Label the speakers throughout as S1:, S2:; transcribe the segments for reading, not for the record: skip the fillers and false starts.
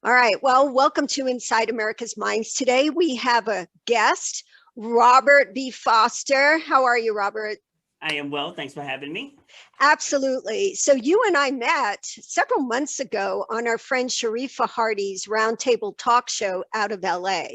S1: All right. Well, welcome to Inside America's Minds. Today we have a guest, Robert B. Foster. How are you, Robert?
S2: I am well. Thanks for having me.
S1: Absolutely. So you and I met several months ago on our friend Sharifa Hardy's roundtable talk show out of LA.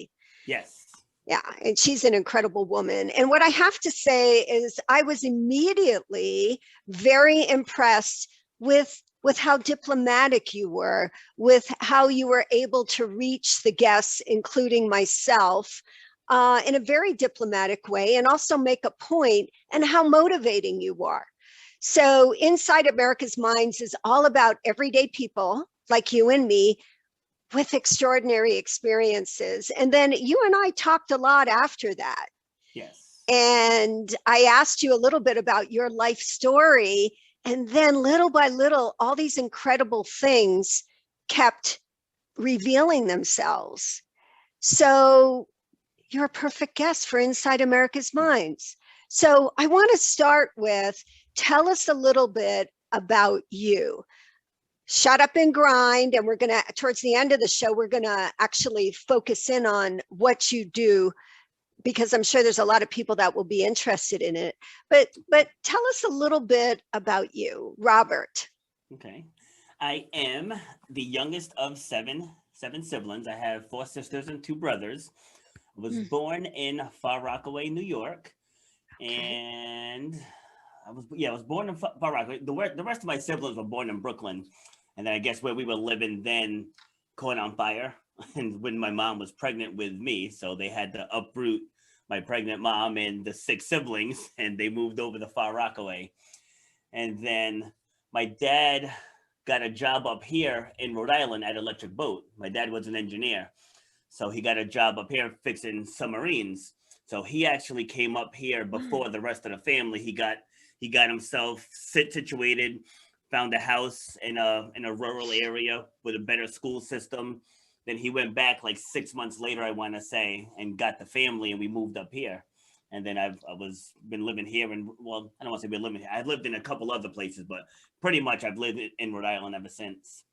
S2: Yes.
S1: Yeah, and she's an incredible woman. And what I have to say is I was immediately very impressed with how diplomatic you were, with how you were able to reach the guests, including myself, in a very diplomatic way, and also make a point, and how motivating you are. So, Inside America's Minds is all about everyday people like you and me with extraordinary experiences. And then you and I talked a lot after that.
S2: Yes.
S1: And I asked you a little bit about your life story. And then little by little, all these incredible things kept revealing themselves. So you're a perfect guest for Inside America's Minds. So I want to start with, tell us a little bit about you. Shut up and grind. And we're going to, towards the end of the show, we're going to actually focus in on what you do, because I'm sure there's a lot of people that will be interested in it. But tell us a little bit about you, Robert.
S2: Okay. I am the youngest of seven siblings. I have four sisters and two brothers. I was born in Far Rockaway, New York,
S1: Okay.
S2: and I was born in Far Rockaway. The rest of my siblings were born in Brooklyn, and then I guess where we were living then caught on fire, and when my mom was pregnant with me, so they had to uproot my pregnant mom and the six siblings, and they moved over to Far Rockaway. And then my dad got a job up here in Rhode Island at Electric Boat. My dad was an engineer, so he got a job up here fixing submarines. So he actually came up here before the rest of the family. He got himself situated, found a house in a rural area with a better school system. Then he went back like 6 months later, I want to say, and got the family, and we moved up here. And then I was been living here, and well, I don't want to say been living here. I've lived in a couple other places, but pretty much I've lived in Rhode Island ever since.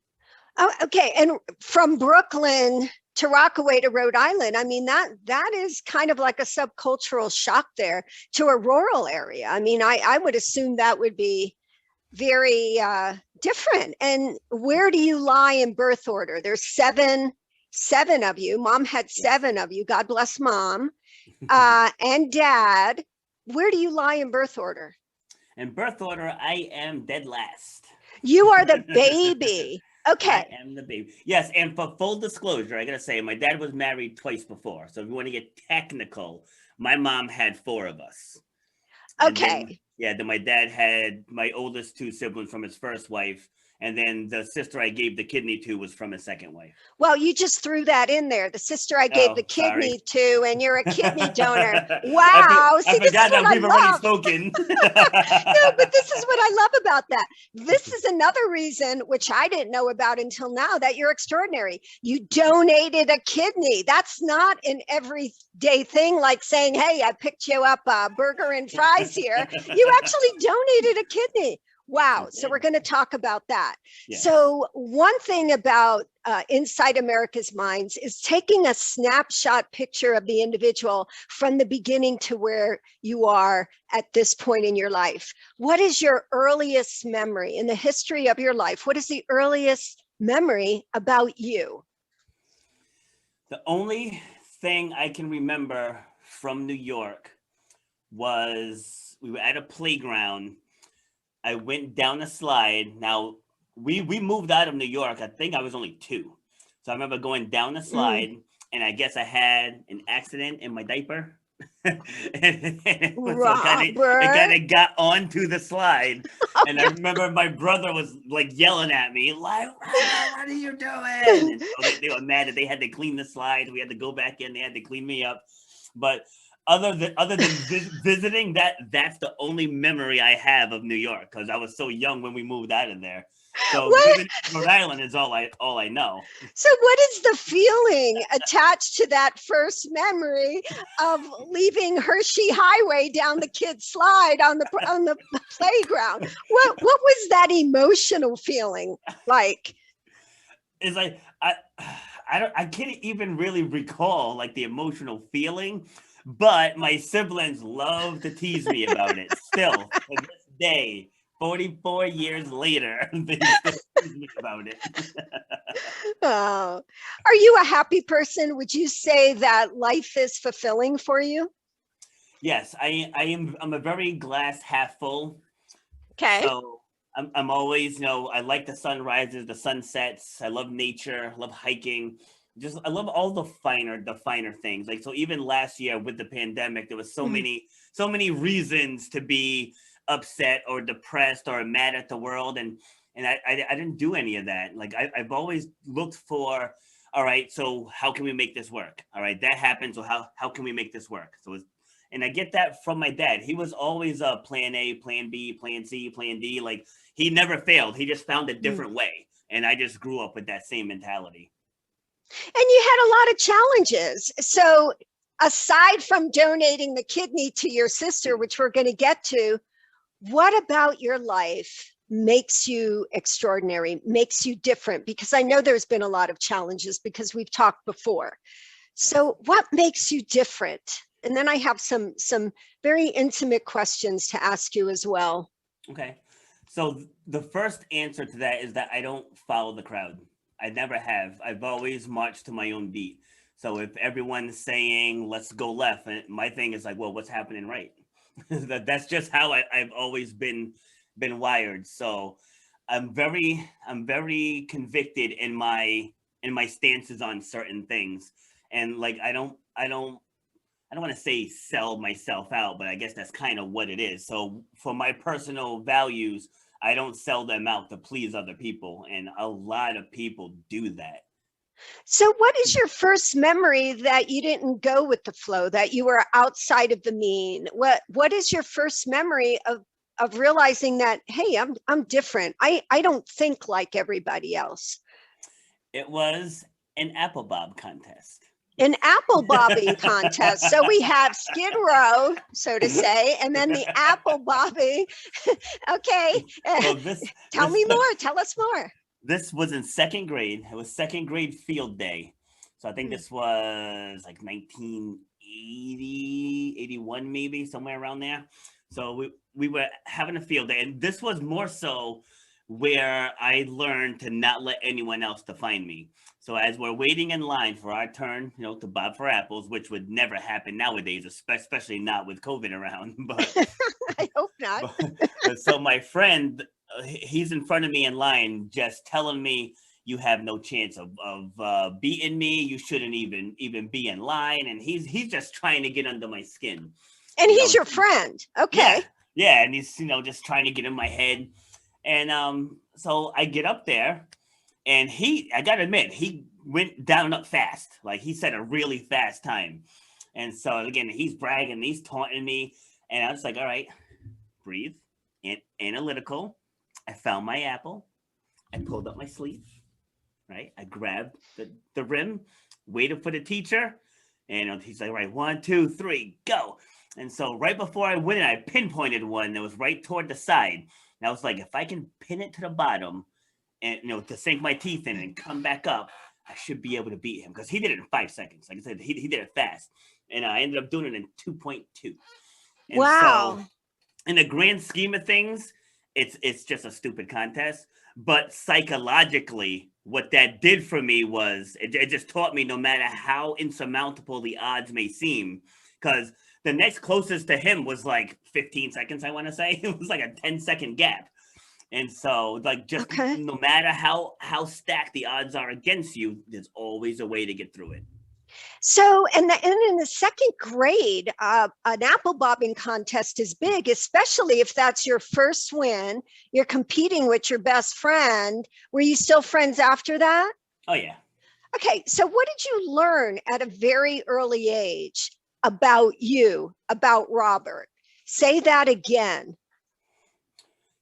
S1: Oh, okay. And from Brooklyn to Rockaway to Rhode Island, I mean, that is kind of like a subcultural shock there to a rural area. I mean, I would assume that would be very different. And where do you lie in birth order? There's seven of you. Mom had
S2: Yes.
S1: seven of you. God bless mom and dad. Where do you lie in birth order?
S2: In birth order, I am dead last.
S1: You are the baby.
S2: I
S1: Okay.
S2: am the baby. Yes, and for full disclosure, I gotta say, my dad was married twice before. So if you want to get technical, my mom had four of us. And then,
S1: Okay.
S2: yeah, then my dad had my oldest two siblings from his first wife. And then the sister I gave the kidney to was from his second wife.
S1: Well, you just threw that in there. The sister I gave the
S2: Oh, sorry.
S1: kidney to, and you're a kidney donor.
S2: I,
S1: Wow.
S2: I
S1: See, this is
S2: forgot
S1: what
S2: that
S1: I
S2: we've already
S1: love.
S2: spoken.
S1: No, but this is what I love about that. This is another reason, which I didn't know about until now, that you're extraordinary. You donated a kidney. That's not an everyday thing like saying, hey, I picked you up a burger and fries here. You actually donated a kidney.
S2: I
S1: Wow. So we're
S2: did.
S1: going to talk about that.
S2: Yes.
S1: So one thing about Inside America's Minds is taking a snapshot picture of the individual from the beginning to where you are at this point in your life. What is your earliest memory in the history of your life? What is the earliest memory about you?
S2: The only thing I can remember from New York was we were at a playground. I went down a slide. Now we moved out of New York. I think I was only two. So I remember going down the
S1: Mm.
S2: slide, and I guess I had an accident in my diaper. and so it kind
S1: Robert.
S2: of got onto the slide. And I remember my brother was like yelling at me, like, "Robert, what are you doing?" And so they were mad that they had to clean the slide. We had to go back in, they had to clean me up. But other than visiting, that's the only memory I have of New York, because I was so young when we moved out of there. So
S1: What?
S2: living in Rhode Island is all I know.
S1: So, what is the feeling attached to that first memory of leaving Hershey Highway down the kid slide on the playground? What was that emotional feeling like?
S2: It's like I can't even really recall like the emotional feeling, but my siblings love to tease me about it still to this day. 44 years later, they still tease me about it.
S1: Oh, are you a happy person? Would you say that life is fulfilling for you?
S2: Yes, I am. I'm a very glass half full.
S1: Okay.
S2: So I'm always, I like the sunrises, the sunsets. I love nature. I love hiking. Just I love all the finer things. Like so, even last year with the pandemic, there was
S1: Mm.
S2: so many reasons to be upset or depressed or mad at the world, and I didn't do any of that. Like I've always looked for, all right, so how can we make this work? All right, that happened. So how can we make this work? So it's and I get that from my dad. He was always a plan A, plan B, plan C, plan D. Like he never failed. He just found a
S1: Mm.
S2: different way. And I just grew up with that same mentality.
S1: And you had a lot of challenges. So, aside from donating the kidney to your sister, which we're going to get to, what about your life makes you extraordinary, makes you different? Because I know there's been a lot of challenges because we've talked before.
S2: Yes.
S1: So, what makes you different? And then I have some very intimate questions to ask you as well.
S2: Okay. So the first answer to that is that I don't follow the crowd. I never have. I've always marched to my own beat. So if everyone's saying let's go left, and my thing is like, well, what's happening right? That's just how I've always been wired. So I'm very convicted in my stances on certain things. And like I don't want to say sell myself out, but I guess that's kind of what it is. So for my personal values, I don't sell them out to please other people. And a lot of people do that.
S1: So, what is your first memory that you didn't go with the flow, that you were outside of the mean? What is your first memory of realizing that, hey, I'm different. I don't think like everybody else.
S2: It was an apple bob contest.
S1: An apple bobbing contest. So we have Skid Row, so to say, and then the apple bobbing. Okay.
S2: Well, this
S1: Tell
S2: this
S1: me more. Tell us more.
S2: this was in second grade. It was second grade field day. So I think
S1: Hmm.
S2: this was like 1980, 81, maybe somewhere around there. So we were having a field day, and this was more so where I learned to not let anyone else define me. So as we're waiting in line for our turn, to bob for apples, which would never happen nowadays, especially not with COVID around. But
S1: I hope not.
S2: so my friend, he's in front of me in line, just telling me you have no chance of beating me. You shouldn't even be in line, and he's just trying to get under my skin.
S1: And
S2: You
S1: he's
S2: know,
S1: your friend.
S2: yeah,
S1: Okay.
S2: yeah, and he's just trying to get in my head, and so I get up there, and I gotta admit, he went down and up fast. Like he set a really fast time, and so again, he's bragging, he's taunting me, and I was like, all right, breathe, analytical. I found my apple. I pulled up my sleeve, right? I grabbed the rim, waited for the teacher, and he's like, all right, 1, 2, 3, go. And so right before I went in, I pinpointed one that was right toward the side. And I was like, if I can pin it to the bottom and to sink my teeth in and come back up, I should be able to beat him because he did it in 5 seconds. Like I said, he did it fast, and I ended up doing it in 2.2. And so
S1: Wow.
S2: in the grand scheme of things, it's just a stupid contest. But psychologically, what that did for me was it just taught me no matter how insurmountable the odds may seem, because the next closest to him was like 15 seconds, I want to say. It was like a 10-second gap. And so, like, just
S1: Okay.
S2: no matter how stacked the odds are against you, there's always a way to get through it.
S1: So, and in the second grade, an apple bobbing contest is big, especially if that's your first win. You're competing with your best friend. Were you still friends after that?
S2: Oh yeah.
S1: Okay, so what did you learn at a very early age about you, about Robert? Say that again.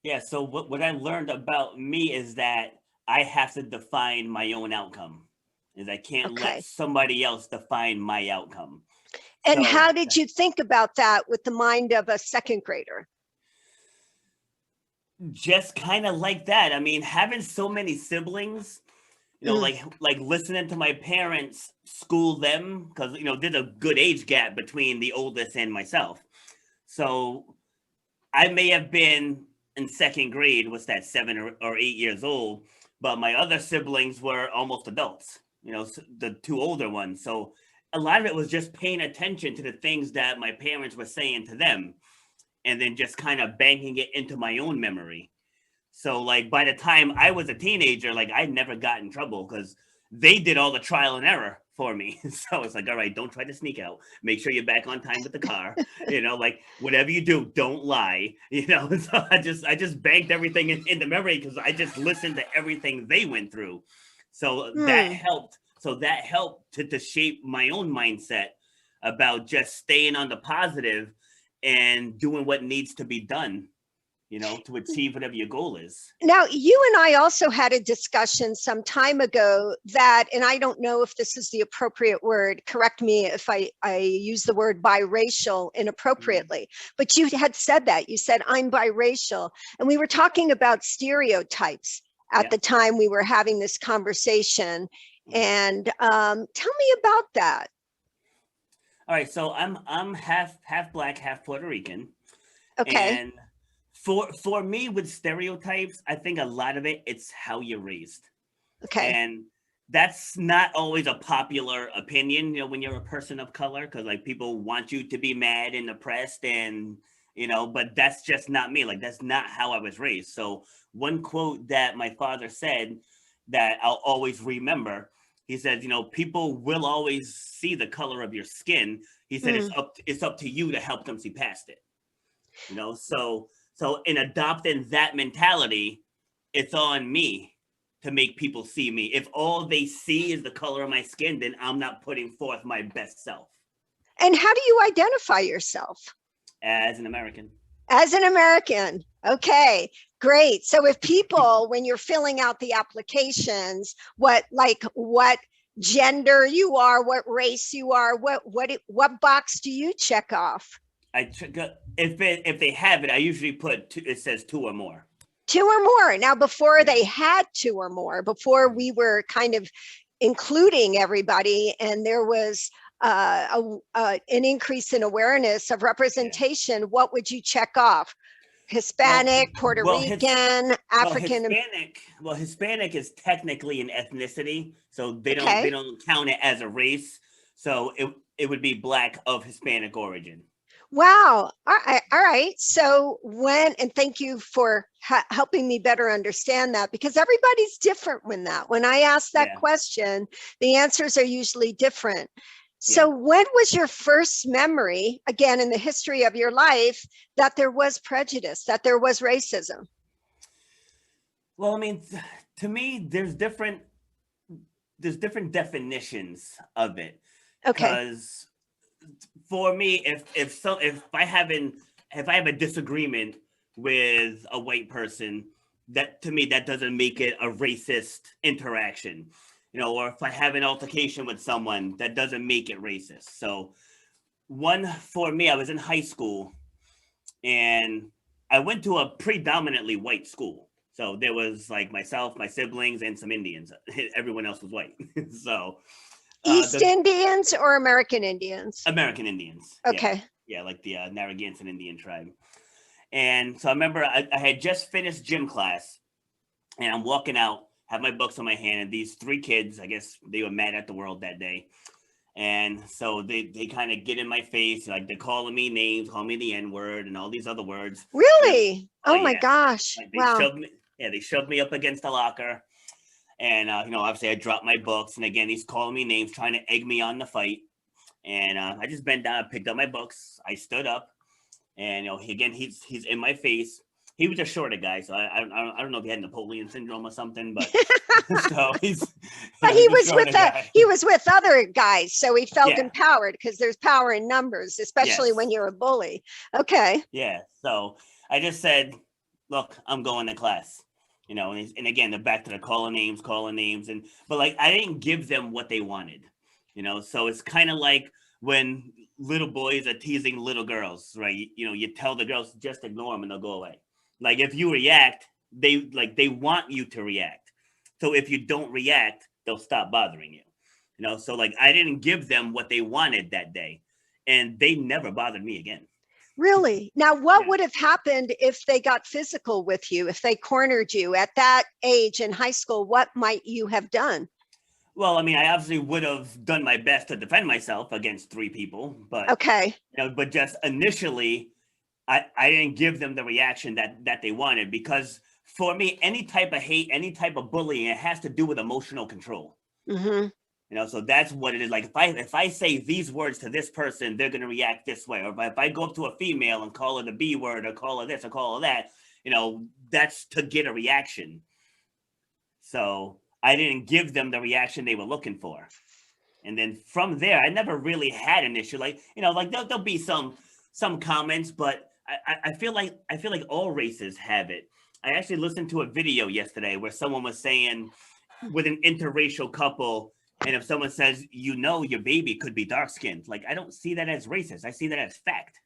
S2: Yeah, so what I learned about me is that I have to define my own outcome. Is I can't let
S1: Okay.
S2: somebody else define my outcome.
S1: And
S2: So
S1: how did you think about that with the mind of a second grader?
S2: just kind of like that. I mean, having so many siblings,
S1: Mm.
S2: like listening to my parents school them, because there's a good age gap between the oldest and myself. So I may have been in second grade, what's that, 7 or 8 years old, but my other siblings were almost adults, the two older ones. So a lot of it was just paying attention to the things that my parents were saying to them, and then just kind of banking it into my own memory. So like by the time I was a teenager, like I never got in trouble because they did all the trial and error for me. So it's like, all right, don't try to sneak out. Make sure you're back on time with the car. Like whatever you do, don't lie. So I just banked everything in the memory because I just listened to everything they went through. So that
S1: Mm.
S2: helped. So that helped to shape my own mindset about just staying on the positive and doing what needs to be done, to achieve whatever your goal is.
S1: Now, you and I also had a discussion some time ago that, and I don't know if this is the appropriate word, correct me if I use the word biracial inappropriately, but you had said that. You said, I'm biracial. And we were talking about stereotypes at
S2: Yeah.
S1: the time we were having this conversation. And tell me about that.
S2: All right. So I'm half black, half Puerto Rican,
S1: Okay.
S2: and for me with stereotypes, I think a lot of it's how you're raised,
S1: Okay.
S2: and that's not always a popular opinion, when you're a person of color, because like people want you to be mad and oppressed, and but that's just not me. Like that's not how I was raised. So one quote that my father said that I'll always remember, he said, people will always see the color of your skin. He said
S1: Mm.
S2: it's up to you to help them see past it. So in adopting that mentality, it's on me to make people see me. If all they see is the color of my skin, then I'm not putting forth my best self
S1: And how do you identify yourself?
S2: as an American.
S1: As an American. Okay, great. So if people, when you're filling out the applications, what gender you are, what race you are, what box do you check off?
S2: If they have it, I usually put two, it says two or more.
S1: Two or more. Now, before
S2: Yeah.
S1: they had two or more, before we were kind of including everybody, and there was an increase in awareness of representation, what would you check off? Hispanic, Puerto Rican, African.
S2: Hispanic is technically an ethnicity, so they
S1: Okay.
S2: don't count it as a race. So it would be black of Hispanic origin.
S1: Wow. All right. All right. So and thank you for helping me better understand that, because everybody's different when I ask that
S2: Yeah.
S1: question, the answers are usually different. So
S2: Yeah.
S1: when was your first memory, again, in the history of your life, that there was prejudice, that there was racism?
S2: Well, I mean, to me, there's different definitions of it.
S1: Okay.
S2: Because for me, if I have a disagreement with a white person, that to me that doesn't make it a racist interaction. Or if I have an altercation with someone, that doesn't make it racist. So one for me, I was in high school and I went to a predominantly white school. So there was like myself, my siblings, and some Indians. Everyone else was white. So
S1: East
S2: the
S1: Indians or American Indians?
S2: American Indians, yeah,
S1: Okay.
S2: yeah, like the Narragansett Indian tribe. And so I remember I had just finished gym class, and I'm walking out, have my books in my hand, and these three kids, I guess they were mad at the world that day. And so they kind of get in my face, like they're calling me names, calling me the N word and all these other words.
S1: Really?
S2: Oh
S1: Oh my
S2: yeah,
S1: gosh.
S2: like
S1: Wow.
S2: they shoved me up against the locker, and obviously I dropped my books, and again he's calling me names, trying to egg me on the fight. And I just bent down, picked up my books, I stood up, and again he's in my face. He was a shorter guy, so I don't know if he had Napoleon syndrome or something, but so
S1: But
S2: he's a shorter guy.
S1: he was with other guys, so he felt
S2: Yeah.
S1: empowered, because there's power in numbers, especially when
S2: Yes.
S1: you're a bully. Okay.
S2: Yeah. So I just said, look, I'm going to class. And again, they're back to the calling names, but like I didn't give them what they wanted. So it's kind of like when little boys are teasing little girls, right? You tell the girls just ignore them and they'll go away. Like if you react, they want you to react. So if you don't react, they'll stop bothering you. You know, so like I didn't give them what they wanted that day, and they never bothered me again.
S1: Really? Now, what
S2: Yeah.
S1: would have happened if they got physical with you, if they cornered you at that age in high school? What might you have done?
S2: Well, I mean, I obviously would have done my best to defend myself against three people, but
S1: Okay.
S2: you know, but just initially, I didn't give them the reaction that they wanted, because for me, any type of hate, any type of bullying, it has to do with emotional control.
S1: Mm-hmm.
S2: You know, so that's what it is. Like if I say these words to this person, they're gonna react this way. Or if I go up to a female and call her the B word, or call her this, or call her that, you know, that's to get a reaction. So I didn't give them the reaction they were looking for. And then from there, I never really had an issue. Like, you know, like there'll be some comments, but I feel like all races have it. I actually listened to a video yesterday where someone was saying, with an interracial couple, and if someone says, you know, your baby could be dark skinned, like I don't see that as racist. I see that as fact.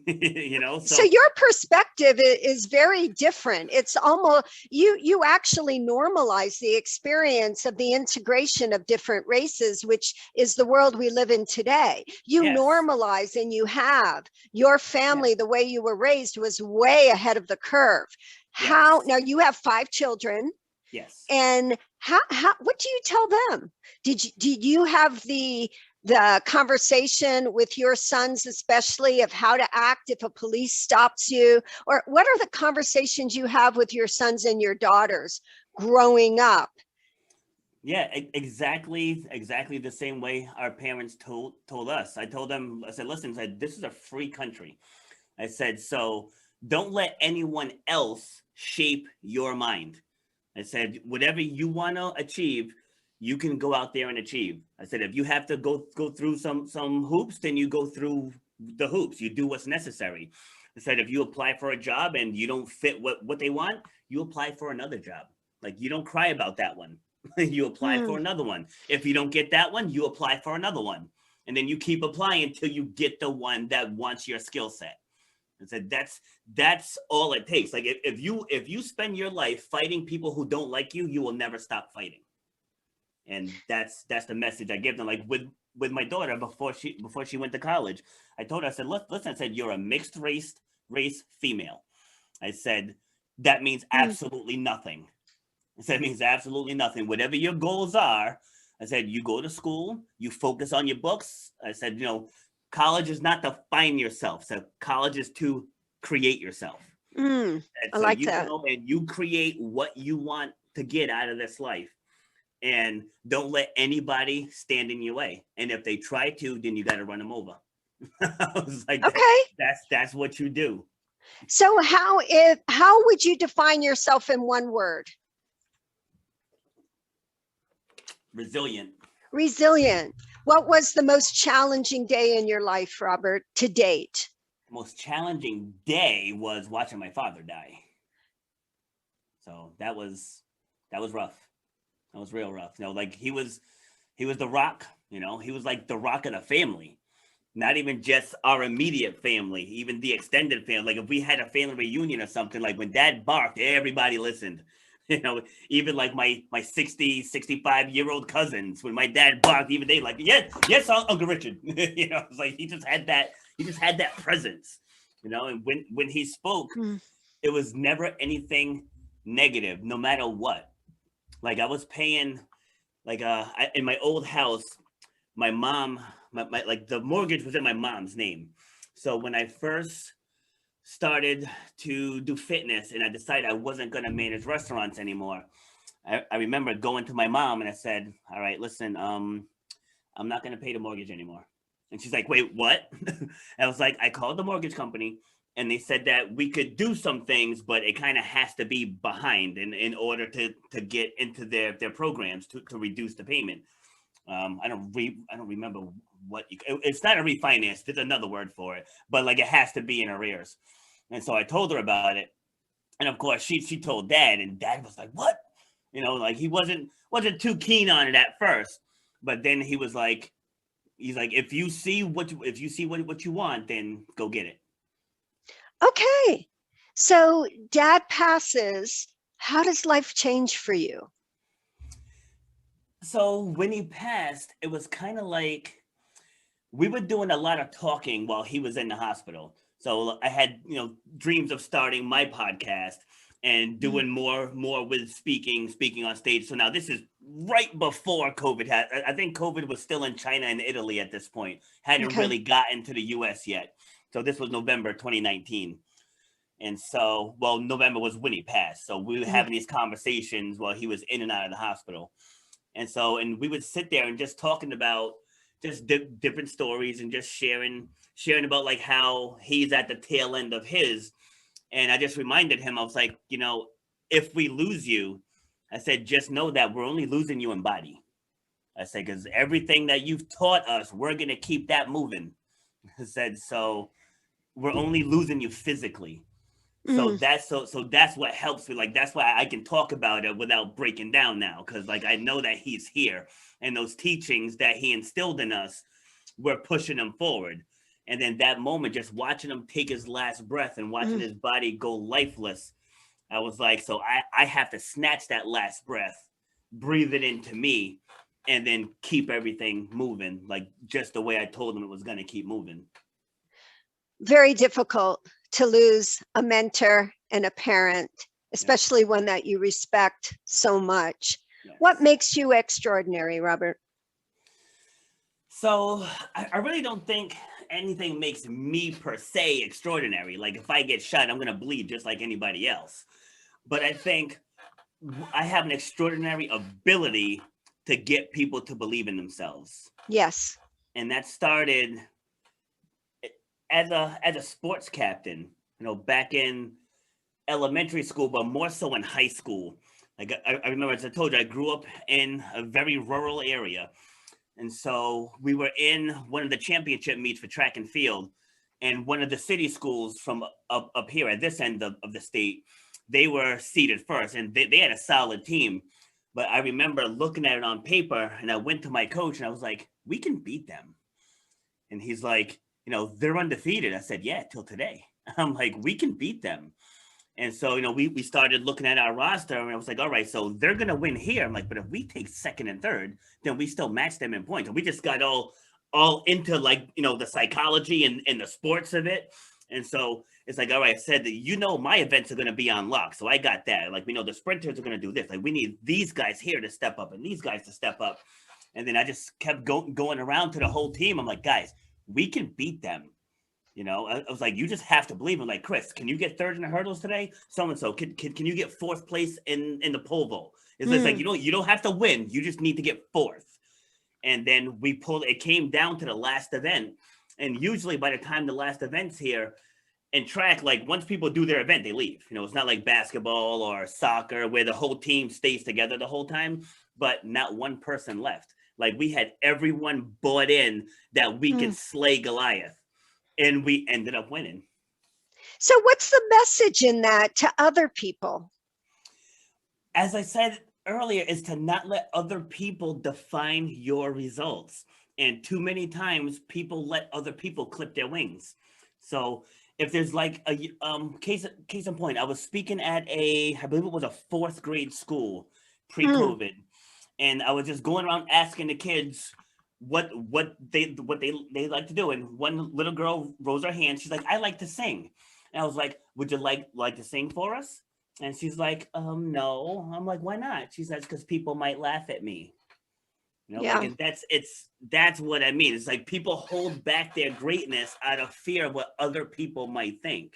S2: You know,
S1: So
S2: so
S1: your perspective is very different. It's almost you actually normalize the experience of the integration of different races, which is the world we live in today. You
S2: yes,
S1: normalize, and you have your
S2: yes,
S1: family, the way you were raised was way ahead of the curve. How
S2: yes,
S1: now you have 5 children,
S2: yes.
S1: and how what do you tell them? Did you have the conversation with your sons, especially of how to act if a police stops you? Or what are the conversations you have with your sons and your daughters growing up?
S2: Yeah, exactly the same way our parents told us. I told them, I said, listen, I said, this is a free country. I said, so don't let anyone else shape your mind. I said, whatever you want to achieve, you can go out there and achieve. I said, if you have to go through some hoops, then you go through the hoops. You do what's necessary. I said, if you apply for a job and you don't fit what they want, you apply for another job. Like, you don't cry about that one. You apply
S1: Hmm.
S2: for another one. If you don't get that one, you apply for another one. And then you keep applying until you get the one that wants your skill set. And said that's all it takes. Like if you spend your life fighting people who don't like you, you will never stop fighting. And that's the message I give them. Like with my daughter, before she went to college, I told her, I said, listen, I said, you're a mixed race female. I said, that means
S1: Hmm.
S2: absolutely nothing. I said, it means absolutely nothing. Whatever your goals are, I said, you go to school, you focus on your books. I said, you know, college is not to find yourself. So college is to create yourself.
S1: Hmm.
S2: And
S1: I
S2: so
S1: like
S2: you
S1: that.
S2: go and you create what you want to get out of this life. And don't let anybody stand in your way. And if they try to, then you got to run them over. I was like,
S1: Okay.
S2: that's what you do.
S1: So how would you define yourself in one word?
S2: Resilient.
S1: Resilient. What was the most challenging day in your life, Robert, to date?
S2: Most challenging day was watching my father die. So that was rough. That was real rough. You know, like he was the rock. You know, he was like the rock of the family. Not even just our immediate family, even the extended family. Like if we had a family reunion or something, like when Dad barked, everybody listened. You know, even like my 60, 65-year-old cousins, when my dad barked, even they like, yes, Uncle Richard. You know, it's like he just had that presence. You know, and when he spoke,
S1: Hmm.
S2: it was never anything negative, no matter what. Like I was paying, like in my old house, my mom, my like the mortgage was in my mom's name. So when I first started to do fitness and I decided I wasn't going to manage restaurants anymore, I remember going to my mom and I said, all right, listen, I'm not going to pay the mortgage anymore. And she's like, wait, what? I was like, I called the mortgage company and they said that we could do some things, but it kind of has to be behind in order to get into their programs to reduce the payment. I don't remember it's not a refinance. There's another word for it, but like it has to be in arrears. And so I told her about it, and of course she told Dad, and Dad was like, "What?" You know, like he wasn't too keen on it at first, but then he's like, if you see what you want, then go get it.
S1: Okay. So dad passes. How does life change for you?
S2: So when he passed, it was kind of like we were doing a lot of talking while he was in the hospital. So I had, dreams of starting my podcast and
S1: Mm.
S2: doing more with speaking on stage. So now this is right before COVID had. I think COVID was still in China and Italy at this point. Hadn't
S1: Okay.
S2: really gotten to the US yet. So this was November 2019. And so, well, November was when he passed. So we were
S1: Mhm.
S2: having these conversations while he was in and out of the hospital. And we would sit there and just talking about just different stories and just sharing about like how he's at the tail end of his. And I just reminded him, I was like, if we lose you, I said, just know that we're only losing you in body. I said, because everything that you've taught us, we're gonna keep that moving. I said, so we're only losing you physically.
S1: Mm.
S2: So that's what helps me. Like that's why I can talk about it without breaking down now, because like I know that he's here, and those teachings that he instilled in us, we're pushing him forward. And then that moment, just watching him take his last breath and watching
S1: Mm.
S2: his body go lifeless, I was like, so I have to snatch that last breath, breathe it into me, and then keep everything moving, like just the way I told him it was going to keep moving.
S1: Very difficult to lose a mentor and a parent,
S2: Yeah.
S1: especially one that you respect so much.
S2: Yes.
S1: What makes you extraordinary, Robert?
S2: So I really don't think anything makes me per se extraordinary. Like if I get shot, I'm gonna bleed just like anybody else. But I think I have an extraordinary ability to get people to believe in themselves,
S1: Yes.
S2: and that started as a sports captain. Back in elementary school, but more so in high school. Like I remember, as I told you, I grew up in a very rural area. And so we were in one of the championship meets for track and field. And one of the city schools from up here at this end of the state, they were seated first and they had a solid team. But I remember looking at it on paper and I went to my coach and I was like, we can beat them. And he's like, they're undefeated. I said, yeah, till today. I'm like, we can beat them. And so, we started looking at our roster and I was like, all right, so they're going to win here. I'm like, but if we take second and third, then we still match them in points. And we just got all into like, the psychology and the sports of it. And so it's like, all right, I said that, my events are going to be on lock. So I got that. Like, we know the sprinters are going to do this. Like, we need these guys here to step up and these guys to step up. And then I just kept going around to the whole team. I'm like, guys, we can beat them. I was like, you just have to believe. I'm like, Chris, can you get third in the hurdles today? So and so, can you get fourth place in the pole vault? It's just like you don't have to win. You just need to get fourth. And then we pulled. It came down to the last event, and usually by the time the last event's here in track, like once people do their event, they leave. It's not like basketball or soccer where the whole team stays together the whole time. But not one person left. Like we had everyone bought in that we could slay Goliath. And we ended up winning.
S1: So, what's the message in that to other people?
S2: As I said earlier, is to not let other people define your results. And too many times people let other people clip their wings. So if there's like a case in point, I was speaking at I believe it was a fourth grade school pre-COVID. And I was just going around asking the kids what they like to do. And one little girl rose her hand. She's like, I like to sing. And I was like, would you like to sing for us? And she's like, no. I'm like, why not? She says, because people might laugh at me.
S1: Yeah.
S2: And that's what I mean. It's like people hold back their greatness out of fear of what other people might think.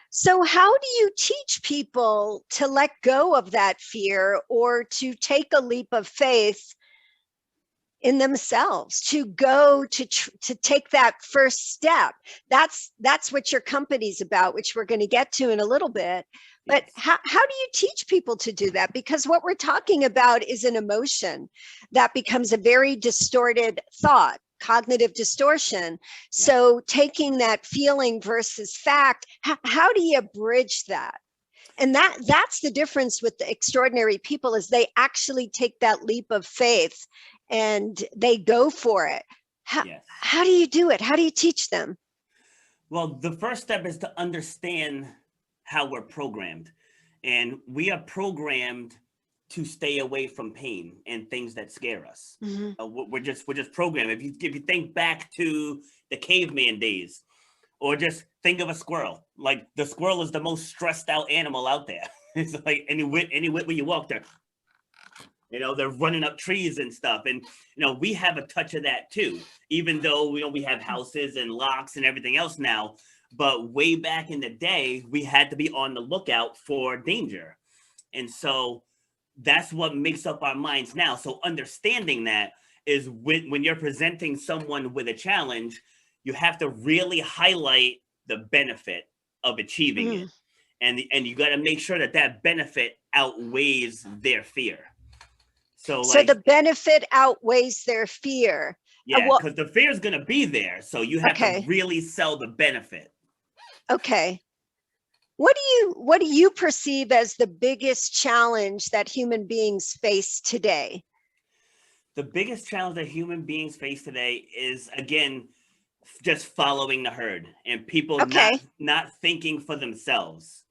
S1: So, how do you teach people to let go of that fear or to take a leap of faith in themselves, to go to take that first step? That's what your company's about, which we're going to get to in a little bit. But
S2: Yes.
S1: how do you teach people to do that? Because what we're talking about is an emotion that becomes a very distorted thought, cognitive distortion. So taking that feeling versus fact, how do you bridge that? And that's the difference with the extraordinary people, is they actually take that leap of faith and they go for it. How do you do it? How do you teach them?
S2: Well, the first step is to understand how we're programmed. And we are programmed to stay away from pain and things that scare us.
S1: Mhm.
S2: We're just programmed. If you think back to the caveman days, or just think of a squirrel. Like, the squirrel is the most stressed out animal out there. It's like any whit where you walk there, they're running up trees and stuff. And we have a touch of that too, even though we have houses and locks and everything else now. But way back in the day, we had to be on the lookout for danger. And so that's what makes up our minds now. So understanding that is when you're presenting someone with a challenge, you have to really highlight the benefit of achieving it. And you got to make sure that benefit outweighs their fear. So
S1: the benefit outweighs their fear.
S2: Yeah, because the fear is going to be there. So you have to really sell the benefit.
S1: Okay. What do you perceive as the biggest challenge that human beings face today?
S2: The biggest challenge that human beings face today is, again, just following the herd and people not thinking for themselves.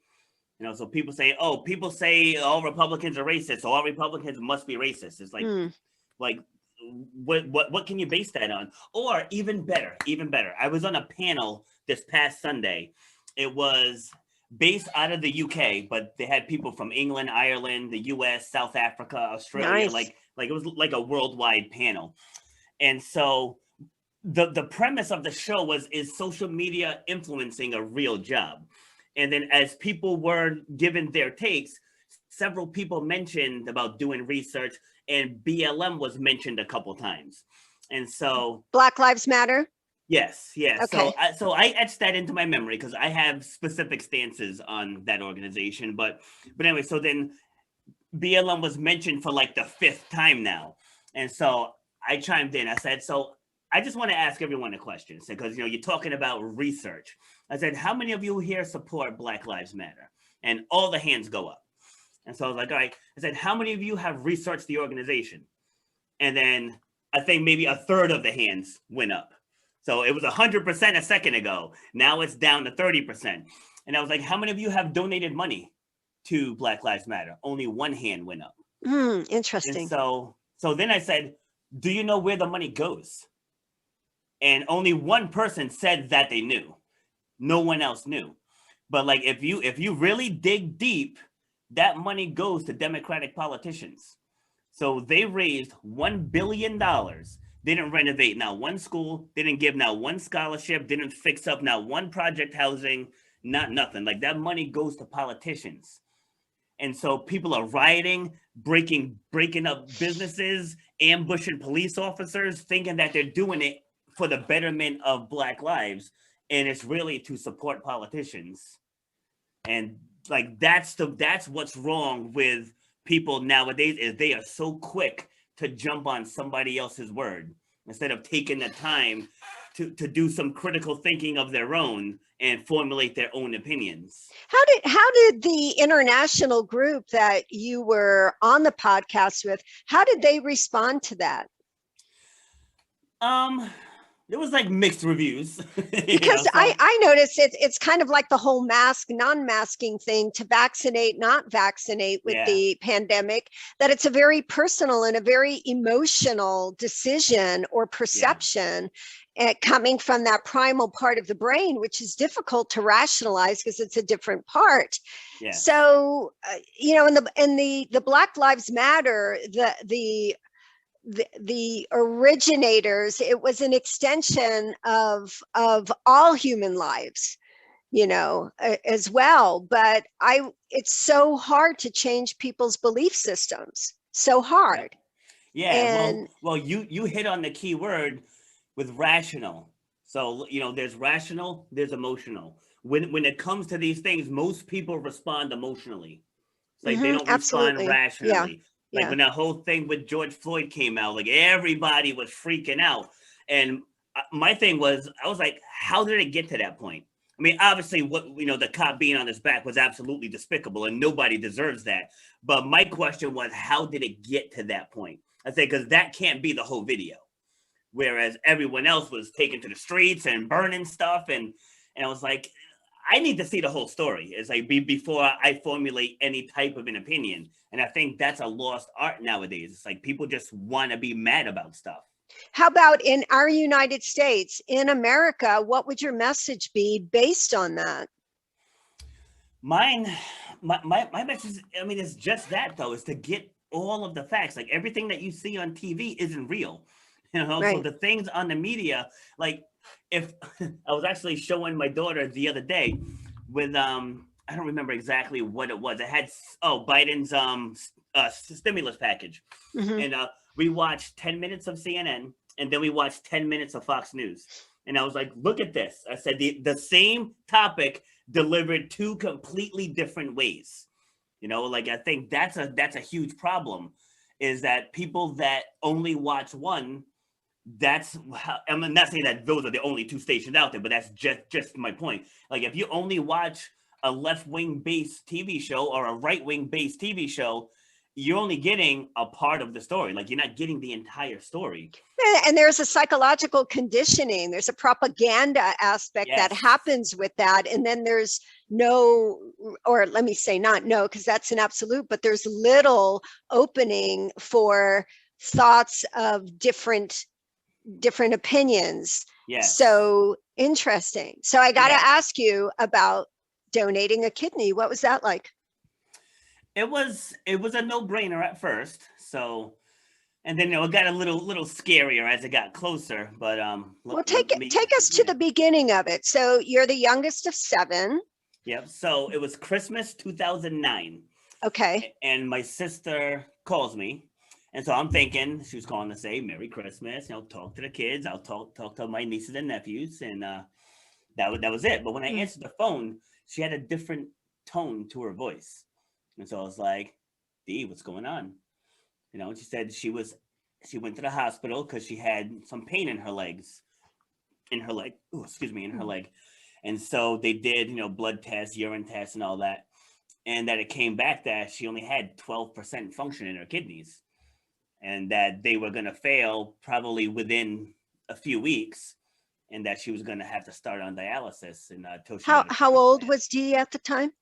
S2: So people say all Republicans are racist, so all Republicans must be racist. It's like what can you base that on? Or even better. I was on a panel this past Sunday. It was based out of the UK, but they had people from England, Ireland, the US, South Africa, Australia.
S1: Nice.
S2: Like it was like a worldwide panel. And so the premise of the show was, is social media influencing a real job? And then as people were given their takes, several people mentioned about doing research, and BLM was mentioned a couple times. And so
S1: Black Lives Matter?
S2: Yes.
S1: Okay.
S2: So I etched that into my memory because I have specific stances on that organization. But anyway, so then BLM was mentioned for like the 5th time now. And so I chimed in. I said, so I just want to ask everyone a question, because you're talking about research. I said, how many of you here support Black Lives Matter? And all the hands go up. And so I was like, all right. I said, how many of you have researched the organization? And then I think maybe a third of the hands went up. So it was 100% a second ago. Now it's down to 30%. And I was like, how many of you have donated money to Black Lives Matter? Only one hand went up.
S1: Interesting.
S2: And so then I said, do you know where the money goes? And only one person said that they knew. No one else knew. But like, if you really dig deep, that money goes to Democratic politicians. So they raised $1 billion. They didn't renovate not one school, didn't give not one scholarship, didn't fix up not one project housing, nothing. Like, that money goes to politicians. And so people are rioting, breaking up businesses, ambushing police officers, thinking that they're doing it for the betterment of Black lives. And it's really to support politicians. And like, that's what's wrong with people nowadays, is they are so quick to jump on somebody else's word instead of taking the time to do some critical thinking of their own and formulate their own opinions.
S1: How did the international group that you were on the podcast with, how did they respond to that?
S2: There was like mixed reviews.
S1: Because I noticed it's kind of like the whole mask, non-masking thing, to vaccinate, not vaccinate with the pandemic, that it's a very personal and a very emotional decision or perception coming from that primal part of the brain, which is difficult to rationalize because it's a different part.
S2: Yes.
S1: So, in the Black Lives Matter, the originators, it was an extension of all human lives, as well. But it's so hard to change people's belief systems. So hard.
S2: Yeah.
S1: And
S2: well, you hit on the key word with rational. So, there's rational, there's emotional. When it comes to these things, most people respond emotionally. It's like they don't respond rationally. Like when that whole thing with George Floyd came out, like everybody was freaking out. And my thing was, I was like, how did it get to that point? I mean, obviously the cop being on his back was absolutely despicable and nobody deserves that. But my question was, how did it get to that point? I say, because that can't be the whole video. Whereas everyone else was taken to the streets and burning stuff. And I was like, I need to see the whole story. It's like before I formulate any type of an opinion. And I think that's a lost art nowadays. It's like people just want to be mad about stuff.
S1: How about in our United States, in America, what would your message be based on that?
S2: Mine, my message, I mean, it's just that though, is to get all of the facts. Like everything that you see on TV isn't real. You know, so
S1: Right.
S2: the things on the media, like if I was actually showing my daughter the other day with I don't remember exactly what it was. It had Biden's stimulus package.
S1: Mhm.
S2: And we watched 10 minutes of CNN and then we watched 10 minutes of Fox News. And I was like, look at this. I said the same topic delivered two completely different ways. You know, like I think that's a huge problem, is that people that only watch one, that's how, I'm not saying that those are the only two stations out there, but that's just my point. Like if you only watch a left-wing based TV show or a right-wing based TV show, you're only getting a part of the story. Like you're not getting the entire story.
S1: And there's a psychological conditioning, there's a propaganda aspect that
S2: Yes.
S1: happens with that. And then there's no, or let me say not no, because that's an absolute, but there's little opening for thoughts of different opinions.
S2: Yes.
S1: So interesting. So I got to
S2: Yeah.
S1: ask you about donating a kidney. What was that like?
S2: It was a no-brainer at first. So, and then it got a little scarier as it got closer. But
S1: Well, take us to the beginning of it. So you're the youngest of 7.
S2: Yep. So it was Christmas 2009.
S1: Okay.
S2: And my sister calls me. And so I'm thinking she was calling to say Merry Christmas, you know, talk to the kids. I'll talk to my nieces and nephews. And that was it. But when I answered the phone, she had a different tone to her voice. And so I was like, Dee, what's going on? You know, and she said she went to the hospital because she had some pain in her leg. In her leg. And so they did, you know, blood tests, urine tests and all that. And that it came back that she only had 12% function in her kidneys. And that they were going to fail probably within a few weeks. And that she was going to have to start on dialysis. And
S1: How old was Dee at the time?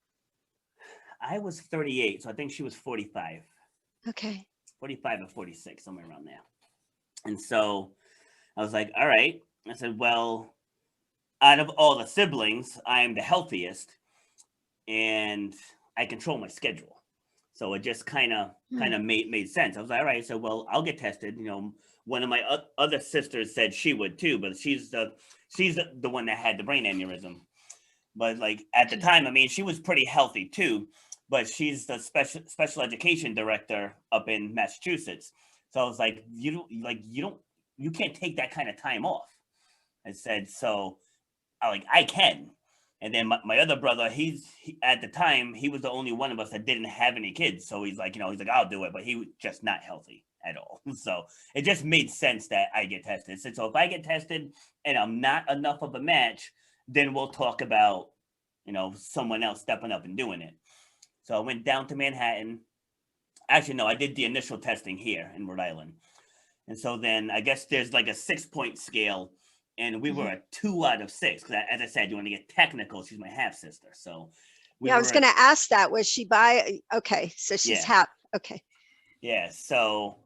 S2: I was 38, so I think she was 45.
S1: Okay.
S2: 45 or 46, somewhere around there. And so I was like, all right. I said, well, out of all the siblings, I am the healthiest and I control my schedule. So it just kind of made sense. I was like, all right, so well, I'll get tested. You know, one of my other sisters said she would too, but she's the one that had the brain aneurysm. But like at the time, I mean, she was pretty healthy too, but she's the special education director up in Massachusetts. So I was like, you can't take that kind of time off. I said, so I can. And then my other brother, at the time, he was the only one of us that didn't have any kids. So he's like, I'll do it, but he was just not healthy at all. So it just made sense that I get tested. So if I get tested and I'm not enough of a match, then we'll talk about, someone else stepping up and doing it. So I went down to Manhattan. Actually, no, I did the initial testing here in Rhode Island. And so then I guess there's like a 6-point scale, and we were a 2 out of 6. Because as I said, you want to get technical, she's my half sister. So
S1: I was going to ask that. Was she okay, so she's half. Okay.
S2: Yeah. So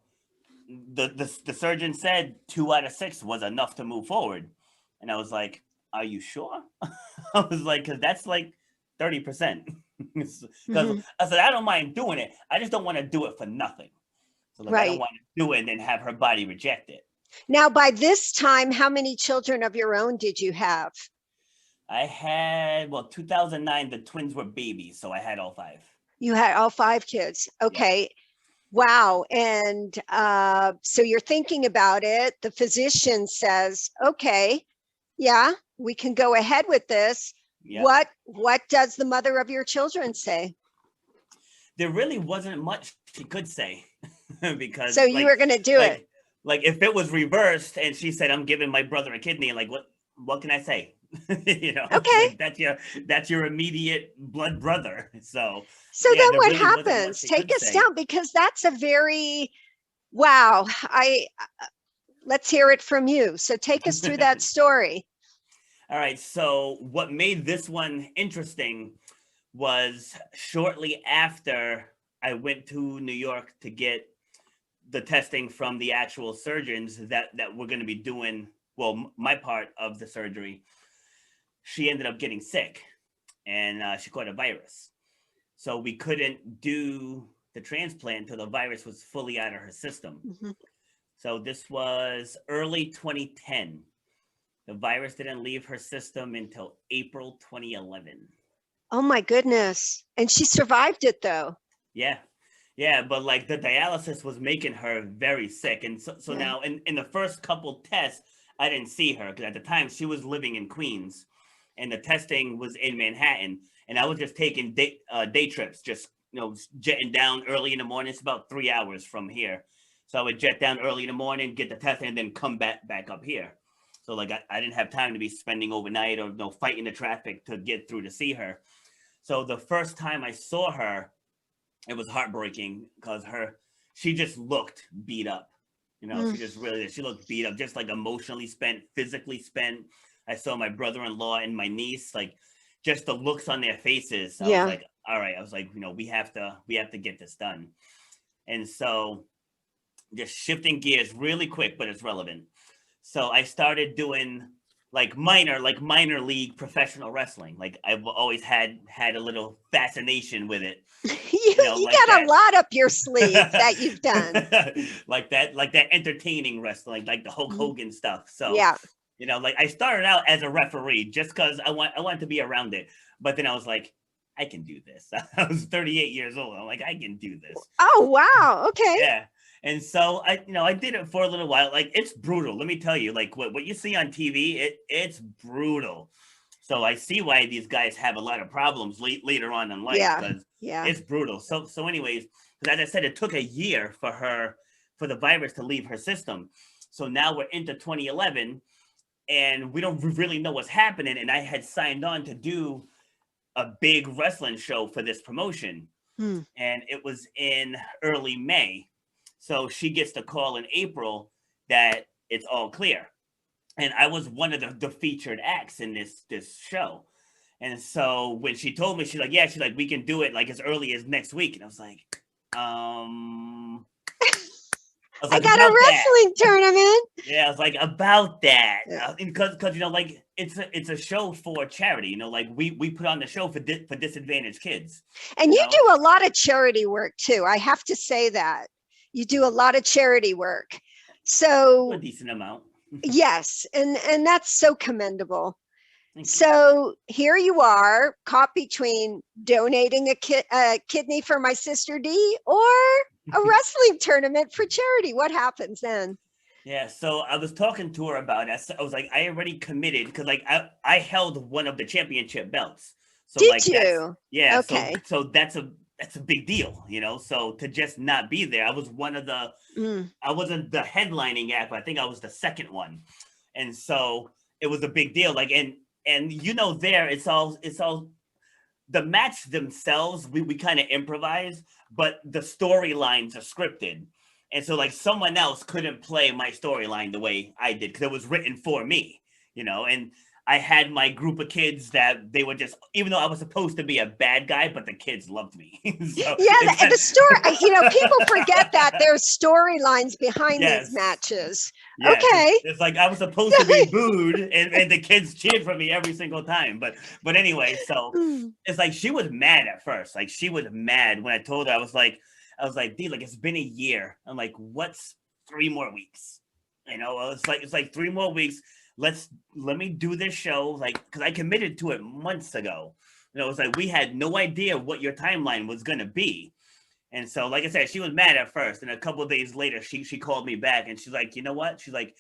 S2: the surgeon said 2 out of 6 was enough to move forward. And I was like, are you sure? I was like, because that's like 30%. Because I said, I don't mind doing it. I just don't want to do it for nothing. So I don't want to do it and then have her body reject it.
S1: Now, by this time, how many children of your own did you have?
S2: I had, 2009, the twins were babies. So I had all 5.
S1: You had all 5 kids. Okay. Yeah. Wow. And so you're thinking about it. The physician says, okay, yeah, we can go ahead with this. Yep. What does the mother of your children say?
S2: There really wasn't much she could say because.
S1: So you were going to do it.
S2: Like if it was reversed and she said, I'm giving my brother a kidney, like what can I say?
S1: Okay.
S2: Like that's your immediate blood brother. So
S1: then what happens? Take us down, because that's a very, wow. Let's hear it from you. So take us through that story.
S2: All right. So what made this one interesting was shortly after I went to New York to get the testing from the actual surgeons that were going to be doing, well, my part of the surgery. She ended up getting sick, and she caught a virus. So we couldn't do the transplant until the virus was fully out of her system.
S1: Mhm.
S2: So this was early 2010. The virus didn't leave her system until April 2011.
S1: Oh my goodness. And she survived it though.
S2: Yeah. Yeah, but like the dialysis was making her very sick. And so
S1: Yeah.
S2: now in the first couple tests, I didn't see her because at the time she was living in Queens and the testing was in Manhattan. And I was just taking day trips, just, jetting down early in the morning. It's about 3 hours from here. So I would jet down early in the morning, get the testing, and then come back up here. So like I didn't have time to be spending overnight or fighting the traffic to get through to see her. So the first time I saw her, it was heartbreaking because she just looked beat up.
S1: Mm.
S2: She looked beat up, just like emotionally spent, physically spent. I saw my brother-in-law and my niece, like just the looks on their faces. I was
S1: Yeah.
S2: like, all right, I was like, we have to get this done. And so just shifting gears really quick, but it's relevant. So I started doing minor league professional wrestling. Like I've always had a little fascination with it,
S1: You
S2: like
S1: got a
S2: that.
S1: lot up your sleeve that you've done.
S2: like that entertaining wrestling, like the Hulk
S1: Mhm.
S2: Hogan stuff. So,
S1: Yeah.
S2: like I started out as a referee just because I want to be around it. But then I was like, I can do this. I was 38 years old. I'm like, I can do this.
S1: Oh, wow. Okay.
S2: Yeah. And so I did it for a little while. Like it's brutal. Let me tell you, like what you see on TV, it's brutal. So I see why these guys have a lot of problems later on in life
S1: Yeah.
S2: because
S1: Yeah.
S2: it's brutal. So anyways, because as I said, it took a year for the virus to leave her system. So now we're into 2011 and we don't really know what's happening. And I had signed on to do a big wrestling show for this promotion.
S1: Hmm.
S2: And it was in early May. So she gets the call in April that it's all clear. And I was one of the featured acts in this show. And so when she told me, she's like, yeah, she's like, we can do it like as early as next week. And I was like,
S1: I got a
S2: about that.
S1: wrestling tournament.
S2: Yeah, I was like, about that.
S1: Yeah.
S2: Because like it's a show for charity, like we put on the show for disadvantaged kids.
S1: And you do a lot of charity work too. I have to say that. You do a lot of charity work. So
S2: a decent amount.
S1: yes, and that's so commendable. So here you are, caught between donating a kidney for my sister D or a wrestling tournament for charity. What happens then?
S2: Yeah, so I was talking to her about it. I was like, I already committed because like I held one of the championship belts. So
S1: Did
S2: like
S1: you?
S2: yeah,
S1: Okay.
S2: so that's a big deal, So to just not be there, I was one of the I wasn't the headlining act, but I think I was the second one. And so it was a big deal. Like and there it's all the match themselves, we kind of improvise, but the storylines are scripted. And so like someone else couldn't play my storyline the way I did because it was written for me, and I had my group of kids that they were just, even though I was supposed to be a bad guy, but the kids loved me. So
S1: yeah, the story, people forget that there's storylines behind
S2: yes.
S1: these matches.
S2: Yeah,
S1: okay.
S2: It's like I was supposed to be booed and the kids cheered for me every single time. But anyway, so it's like she was mad at first. Like she was mad when I told her. I was like, D, like it's been a year. I'm like, what's 3 more weeks? It's like 3 more weeks. Let me do this show, like, because I committed to it months ago. It's like we had no idea what your timeline was gonna be. And so, like I said, she was mad at first. And a couple of days later, she called me back and she's like, you know what? She's like,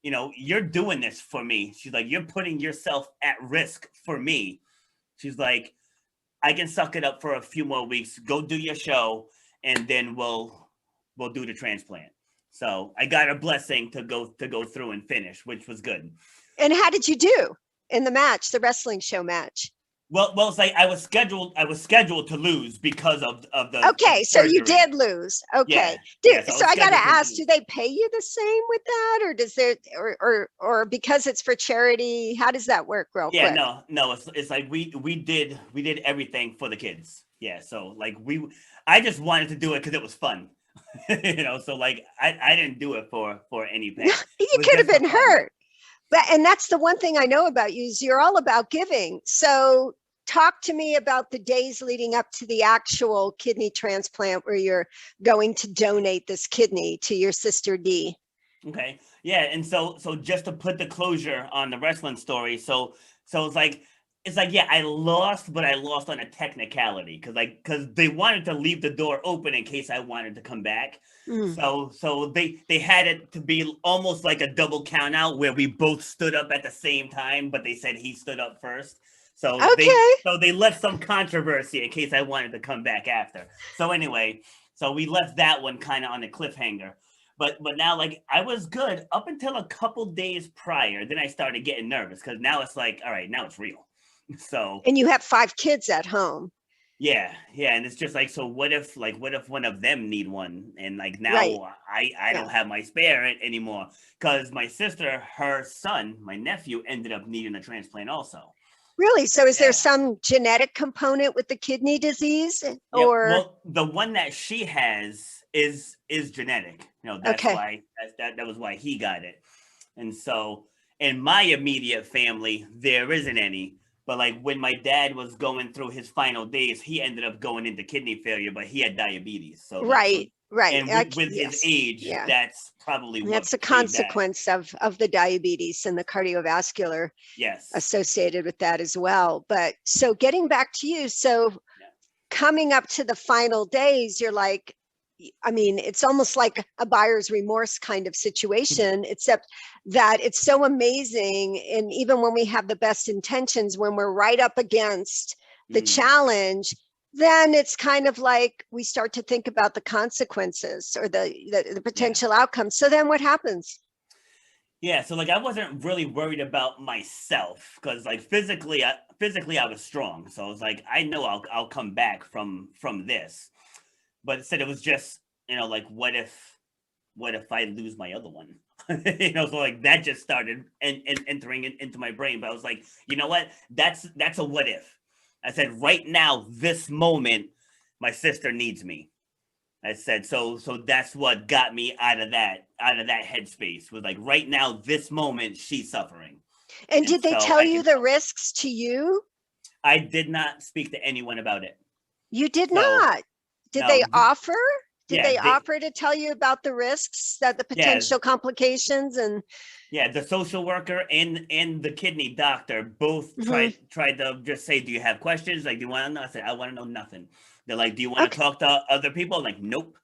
S2: you're doing this for me. She's like, you're putting yourself at risk for me. She's like, I can suck it up for a few more weeks. Go do your show, and then we'll do the transplant. So I got a blessing to go through and finish, which was good.
S1: And how did you do in the match, the wrestling show match?
S2: Well, it's like I was scheduled to lose because of the
S1: Okay, so you
S2: surgery.
S1: did lose.
S2: Yeah,
S1: Okay.
S2: yeah. So I
S1: So
S2: was
S1: I got to
S2: scheduled to
S1: ask,
S2: lose.
S1: do they pay you the same with that, or does there, or because it's for charity, how does that work real
S2: Yeah,
S1: quick?
S2: no. It's like we did everything for the kids. Yeah, so like I just wanted to do it because it was fun, So like I didn't do it for any pay. It
S1: You
S2: was
S1: could have
S2: just for
S1: been
S2: fun.
S1: hurt. And that's the one thing I know about you is you're all about giving. So talk to me about the days leading up to the actual kidney transplant where you're going to donate this kidney to your sister D.
S2: Okay. Yeah, and so just to put the closure on the wrestling story, so it's like yeah, I lost, but I lost on a technicality because they wanted to leave the door open in case I wanted to come back.
S1: Mm.
S2: So they had it to be almost like a double count out where we both stood up at the same time, but they said he stood up first. So they
S1: Okay.
S2: so they left some controversy in case I wanted to come back after. So anyway, so we left that one kind of on a cliffhanger. But now like I was good up until a couple days prior. Then I started getting nervous because now it's like, all right, now it's real. So
S1: And you have 5 kids at home.
S2: yeah, and it's just like, so what if one of them need one, and like
S1: Right.
S2: now I
S1: Yeah.
S2: don't have my spare anymore because my sister, her son, my nephew ended up needing a transplant also.
S1: Really? So is there
S2: Yeah.
S1: some genetic component with the kidney disease
S2: Yep.
S1: or
S2: Well, the one that she has is genetic. That's
S1: okay.
S2: why that was why he got it. And so in my immediate family, there isn't any. But like when my dad was going through his final days, he ended up going into kidney failure, but he had diabetes.
S1: Right, right.
S2: And with his
S1: Yes.
S2: age,
S1: Yeah.
S2: that's probably
S1: And that's
S2: what
S1: a
S2: played that.
S1: consequence of the diabetes and the cardiovascular
S2: Yes.
S1: associated with that as well. But so getting back to you, so
S2: Yeah.
S1: coming up to the final days, you're like, I mean, it's almost like a buyer's remorse kind of situation, except that it's so amazing. And even when we have the best intentions, when we're right up against the
S2: Mm,
S1: challenge, then it's kind of like we start to think about the consequences or the
S2: yeah.
S1: potential outcomes. So then what happens?
S2: Yeah, so like I wasn't really worried about myself because like physically I was strong. So I was like, I know I'll come back from this. But instead it was just, like what if I lose my other one? So like that just started and entering into my brain. But I was like, you know what? That's a what if. I said, right now, this moment, my sister needs me. I said, so that's what got me out of that headspace. Was like right now, this moment, she's suffering.
S1: And
S2: And
S1: did they
S2: so
S1: tell
S2: I
S1: you
S2: can
S1: the
S2: help.
S1: risks to you?
S2: I did not speak to anyone about it.
S1: You did
S2: So
S1: not. Did they
S2: no,
S1: offer? Did
S2: yeah,
S1: they offer to tell you about the risks, that the
S2: yeah,
S1: potential complications and
S2: yeah, the social worker and the kidney doctor both
S1: mhm.
S2: tried to just say, "Do you have questions? Like, do you want to know?" I said, "I want to know nothing." They're like, "Do you want to
S1: Okay,
S2: talk to other people?" I'm like, nope.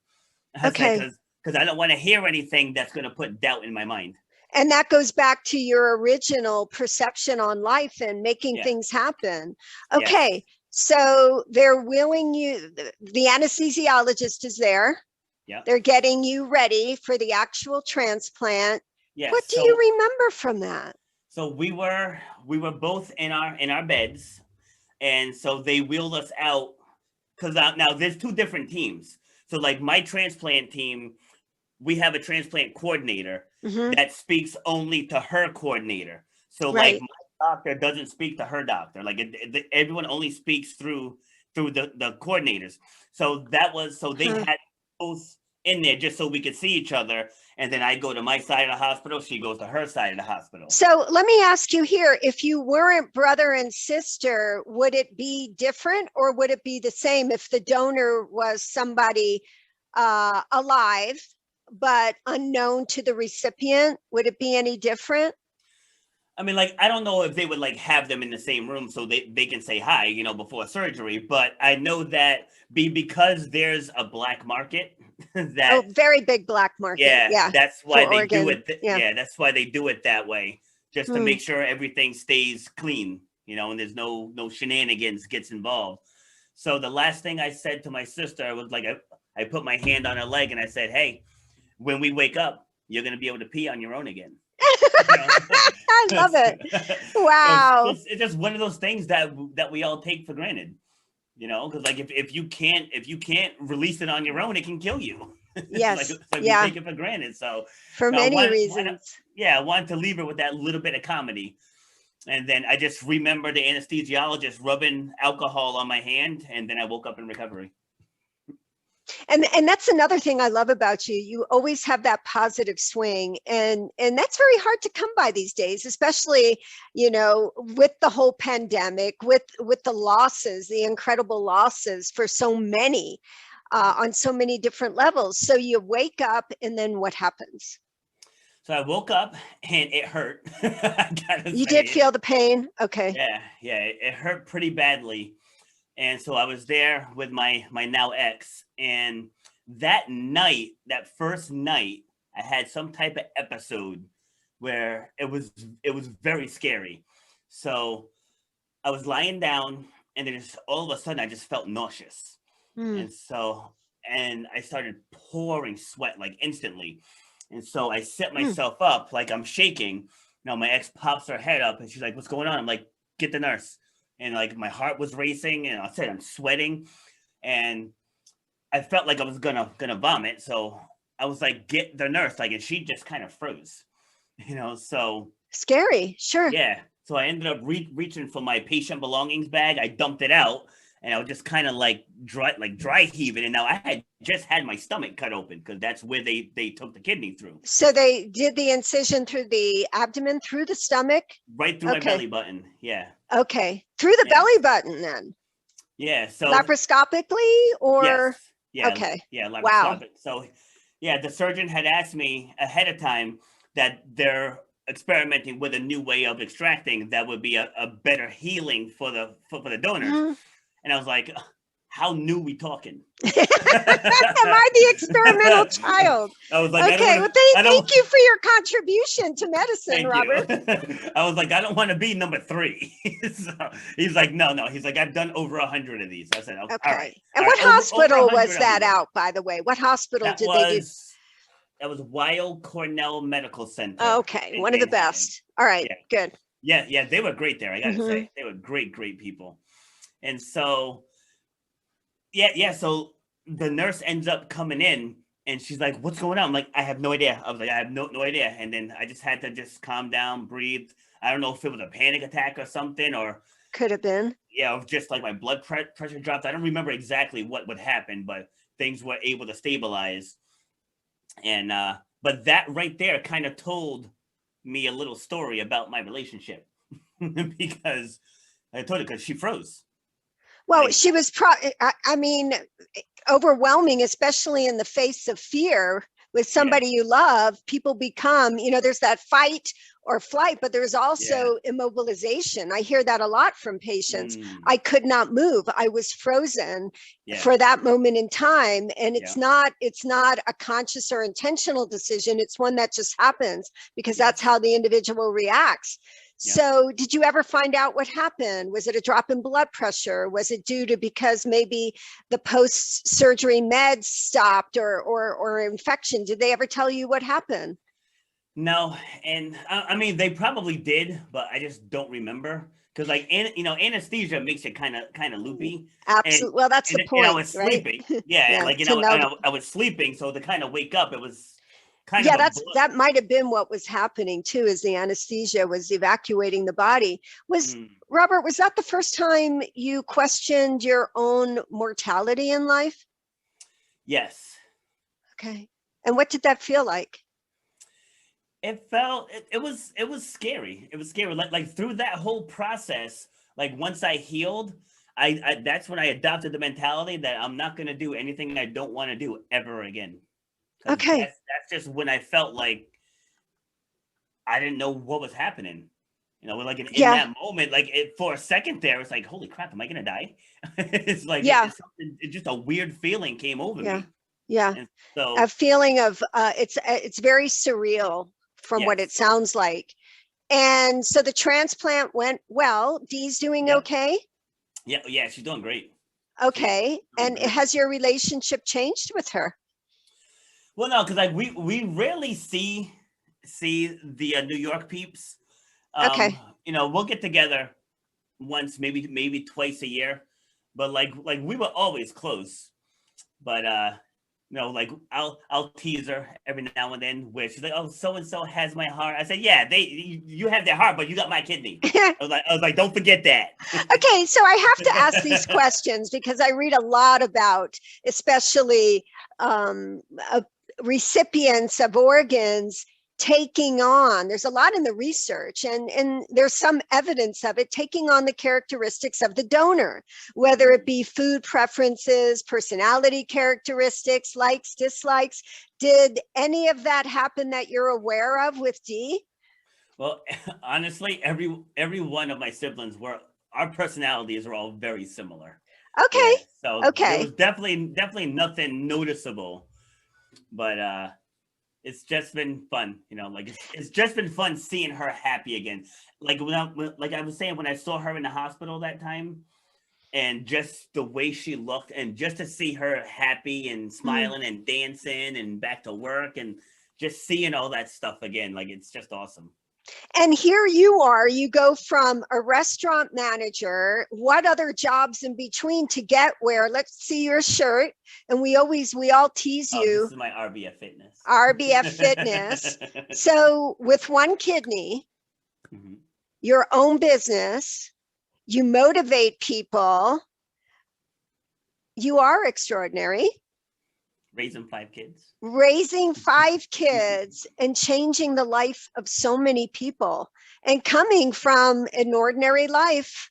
S2: I said,
S1: okay.
S2: "Because I don't want to hear anything that's going to put doubt in my mind."
S1: And that goes back to your original perception on life and making
S2: Yeah.
S1: things happen.
S2: Yes.
S1: Okay, so they're willing you, the anesthesiologist is there.
S2: Yeah.
S1: They're getting you ready for the actual transplant.
S2: Yes.
S1: What do you
S2: So
S1: remember from that?
S2: so we were both in our beds, and so they wheeled us out because now there's two different teams. So like my transplant team, we have a transplant coordinator
S1: Hmm.
S2: that speaks only to her coordinator. So like
S1: Right.
S2: my doctor doesn't speak to her doctor. Like everyone only speaks through the coordinators. So they
S1: Huh.
S2: had both in there just so we could see each other. And then I go to my side of the hospital. She goes to her side of the hospital.
S1: So let me ask you here, if you weren't brother and sister, would it be different or would it be the same if the donor was somebody alive but unknown to the recipient? Would it be any different?
S2: I mean, like, I don't know if they would like have them in the same room so they can say hi, before surgery. But I know that because there's a black market
S1: Oh,
S2: that
S1: very big black market.
S2: yeah,
S1: Yeah,
S2: that's why
S1: for
S2: they do
S1: Oregon.
S2: it.
S1: Yeah.
S2: Yeah, that's why they do it that way, just to
S1: Hmm.
S2: make sure everything stays clean, and there's no shenanigans gets involved. So the last thing I said to my sister was like, I put my hand on her leg and I said, "Hey, when we wake up, you're gonna be able to pee on your own again." You know?
S1: I love it.
S2: So
S1: Wow.
S2: it's just one of those things that we all take for granted, you know, because like if you can't release it on your own, it can kill you.
S1: Yes.
S2: It's like we
S1: Yeah.
S2: take it for granted. So
S1: For
S2: no,
S1: many reasons.
S2: I wanted to leave it with that little bit of comedy. And then I just remember the anesthesiologist rubbing alcohol on my hand, and then I woke up in recovery.
S1: And that's another thing I love about you. You always have that positive swing, and that's very hard to come by these days, especially, with the whole pandemic, with the losses, the incredible losses for so many, on so many different levels. So you wake up, and then what happens?
S2: So I woke up and it hurt. I gotta
S1: You
S2: say
S1: did
S2: it.
S1: feel the pain? Okay.
S2: Yeah, it hurt pretty badly. And so I was there with my now ex, and that night, that first night, I had some type of episode where it was very scary. So I was lying down, and then just all of a sudden I just felt nauseous.
S1: Mm.
S2: And I started pouring sweat like instantly. And so I set
S1: Mm.
S2: myself up like I'm shaking. Now my ex pops her head up and she's like, "What's going on?" I'm like, "Get the nurse." And like my heart was racing, and I said I'm sweating, and I felt like I was gonna vomit. So I was like, "Get the nurse!" Like, and she just kind of froze, So
S1: Scary. Sure.
S2: yeah, so I ended up reaching for my patient belongings bag. I dumped it out, and I was just kind of like dry heaving. And now I had just had my stomach cut open because that's where they took the kidney through,
S1: So they did the incision through the abdomen, through the stomach?
S2: right through my belly
S1: Okay.
S2: button. Yeah,
S1: Okay. Through the
S2: yeah,
S1: belly button then?
S2: yeah. So
S1: Laparoscopically
S2: yes,
S1: or?
S2: yeah,
S1: Okay.
S2: yeah,
S1: Wow.
S2: laparoscopic. So yeah, the surgeon had asked me ahead of time that they're experimenting with a new way of extracting that would be a better healing for the donors.
S1: Mhm.
S2: And I was like, how new we talking?
S1: Am I the experimental child?
S2: I was like, I don't
S1: Okay.
S2: want
S1: Well,
S2: to, I
S1: thank
S2: don't,
S1: you for your contribution to medicine,
S2: thank you.
S1: Robert.
S2: I was like, I don't want to be number 3. So he's like, no. He's like, I've done over 100 of these. I said, oh,
S1: Okay. And
S2: all right,
S1: what
S2: over
S1: hospital
S2: 100,
S1: was
S2: I'll be
S1: that
S2: good.
S1: out, by the way? What hospital
S2: That
S1: did they do?
S2: was that was Weill Cornell Medical Center
S1: Okay.
S2: in
S1: One of the
S2: Manhattan.
S1: best. All right.
S2: Yeah,
S1: Good.
S2: yeah, they were great there. I gotta
S1: Hmm.
S2: say, they were great people. And so yeah. So the nurse ends up coming in, and she's like, "What's going on?" I'm like, "I have no idea." I was like, "I have no idea." And then I just had to just calm down, breathe. I don't know if it was a panic attack or something, or
S1: Could have been.
S2: just like my blood pressure dropped. I don't remember exactly what would happen, but things were able to stabilize. And but that right there kind of told me a little story about my relationship because I told her because she froze.
S1: Well,
S2: Like
S1: she was I mean, overwhelming, especially in the face of fear with
S2: yeah,
S1: somebody you love. People become, there's that fight or flight, but there's
S2: yeah,
S1: also immobilization. I hear that a lot from patients.
S2: mm,
S1: I could not move. I was frozen
S2: yeah,
S1: for that moment in time. And
S2: yeah,
S1: it's not a conscious or intentional decision. It's one that just happens because that's
S2: yes,
S1: how the individual reacts.
S2: yeah.
S1: So did you ever find out what happened? Was it a drop in blood pressure? Was it due to because maybe the post-surgery meds stopped or infection? Did they ever tell you what happened?
S2: No, and I mean they probably did, but I just don't remember because like anesthesia makes it kind of loopy, and
S1: Absolutely. Well, that's the
S2: and I
S1: point,
S2: was
S1: right?
S2: sleeping. Yeah,
S1: Yeah,
S2: like
S1: to know.
S2: I was sleeping, so to kind of wake up, it was kind of
S1: Yeah,
S2: a
S1: that might have been what was happening too, as the anesthesia was evacuating the body. Was
S2: mm,
S1: Robert, was that the first time you questioned your own mortality in life?
S2: yes.
S1: Okay. And what did that feel like?
S2: It was scary. It was scary. Like through that whole process, like once I healed, I that's when I adopted the mentality that I'm not gonna do anything I don't want to do ever again. Because
S1: Okay.
S2: that's just when I felt like I didn't know what was happening. Like in
S1: Yeah.
S2: that moment, like for a second there, it's like, holy crap, am I gonna die? It's like
S1: Yeah.
S2: it's just a weird feeling came over
S1: Yeah.
S2: me,
S1: Yeah.
S2: and
S1: A
S2: so
S1: feeling of it's very surreal from what it
S2: yes,
S1: sounds like. And so the transplant went well. Dee's doing
S2: yep,
S1: okay.
S2: yeah, she's doing great. She's
S1: Okay.
S2: doing
S1: And
S2: great.
S1: has your relationship changed with her?
S2: Well, no, because like we rarely see see the New York peeps.
S1: Okay.
S2: We'll get together once, maybe twice a year, but like we were always close. But like I'll tease her every now and then, where she's like, "Oh, so and so has my heart." I said, "Yeah, you have their heart, but you got my kidney." I was like, "Don't forget that."
S1: Okay, so I have to ask these questions because I read a lot about, especially recipients of organs taking on, there's a lot in the research, and there's some evidence of it taking on the characteristics of the donor, whether it be food preferences, personality characteristics, likes, dislikes. Did any of that happen that you're aware of with Dee?
S2: Well, honestly, every one of my siblings our personalities are all very similar.
S1: Okay.
S2: Yeah, so there
S1: Okay.
S2: was definitely nothing noticeable, but it's just been fun, like it's just been fun seeing her happy again. Like like I was saying, when I saw her in the hospital that time, and just the way she looked, and just to see her happy and
S1: Mm.
S2: smiling and dancing and back to work, and just seeing all that stuff again, like it's just awesome.
S1: And here you are, you go from a restaurant manager, what other jobs in between to get where? Let's see your shirt. And we all tease
S2: Oh, this
S1: you,
S2: is my Rbf Fitness.
S1: Rbf Fitness. So with one kidney,
S2: Mhm.
S1: your own business, you motivate people, you are extraordinary.
S2: Raising 5 kids.
S1: Raising 5 kids and changing the life of so many people, and coming from an ordinary life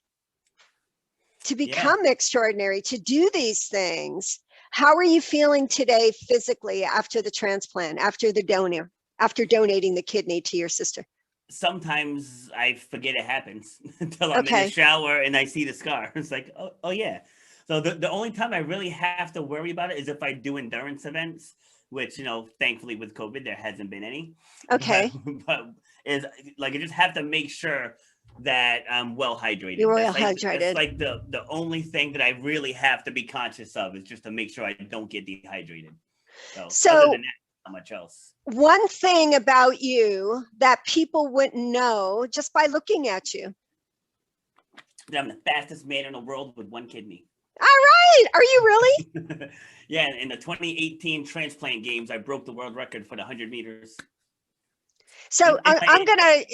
S1: to
S2: Yeah.
S1: become extraordinary, to do these things. How are you feeling today physically after the transplant, after the donor, after donating the kidney to your sister?
S2: Sometimes I forget it happens until I'm in the
S1: Okay.
S2: shower and I see the scar. It's like, oh yeah. So the only time I really have to worry about it is if I do endurance events, which thankfully with COVID there hasn't been any. But
S1: Okay.
S2: but is like I just have to make sure that I'm well
S1: You're
S2: hydrated.
S1: well
S2: That's
S1: hydrated.
S2: like the only thing that I really have to be conscious of, is just to make sure I don't get dehydrated. So other
S1: So
S2: than that, not much else.
S1: one thing about you that people wouldn't know just by looking at you.
S2: I'm the fastest man in the world with one kidney.
S1: All right. Are you really?
S2: Yeah, in the 2018 transplant games, I broke the world record for the 100 meters.
S1: So
S2: In my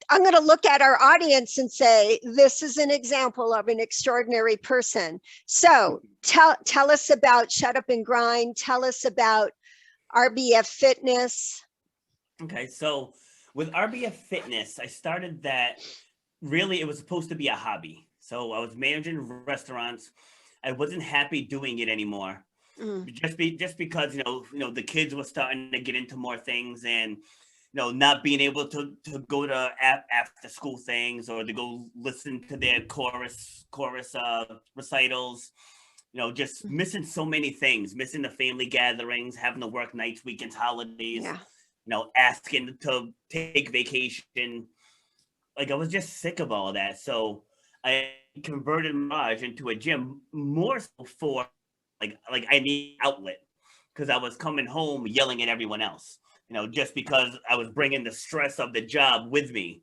S1: I'm gonna look at our audience and say this is an example of an extraordinary person. So tell us about Shut Up and Grind. Tell us about Rbf Fitness.
S2: Okay, so with Rbf Fitness, I started that. Really, it was supposed to be a hobby. So I was managing restaurants. I wasn't happy doing it anymore.
S1: Mm.
S2: Just because the kids were starting to get into more things, and not being able to go to after school things, or to go listen to their chorus recitals. Just missing so many things, missing the family gatherings, having to work nights, weekends, holidays.
S1: Yeah.
S2: Asking to take vacation. Like I was just sick of all that, so I converted Mirage into a gym, more so for like I need outlet, because I was coming home yelling at everyone else, just because I was bringing the stress of the job with me.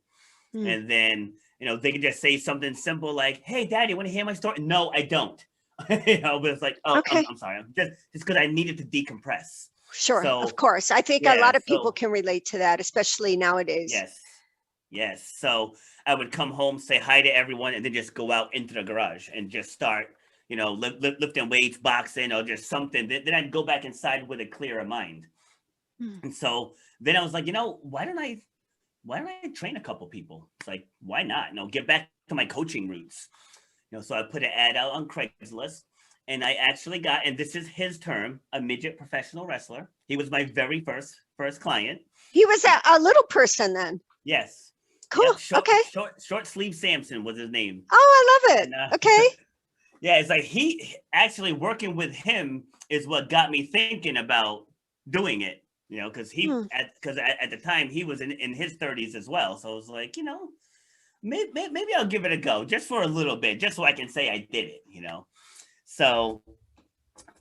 S1: Mm.
S2: And then they could just say something simple like, "Hey daddy, want to hear my story?" No, I don't. But it's like, oh,
S1: Okay.
S2: I'm sorry, just because I needed to decompress.
S1: Sure. Of
S2: So
S1: course. I think a
S2: yeah,
S1: lot of people
S2: so
S1: can relate to that, especially nowadays.
S2: yes. Yes. So I would come home, say hi to everyone, and then just go out into the garage and just start, lifting weights, boxing, or just something. Then I'd go back inside with a clearer mind.
S1: Mm.
S2: And so then I was like, why don't I train a couple people? It's like, why not? Get back to my coaching roots. So I put an ad out on Craigslist, and I actually got, and this is his term, a midget professional wrestler. He was my very first client.
S1: He was a little person then.
S2: Yes.
S1: Cool.
S2: Yep,
S1: Okay.
S2: short sleeve Samson was his name.
S1: Oh, I love it.
S2: And
S1: Okay.
S2: yeah, it's like he actually, working with him is what got me thinking about doing it. Because
S1: Hmm.
S2: at the time he was in his 30s as well. So I was like, maybe I'll give it a go just for a little bit, just so I can say I did it. So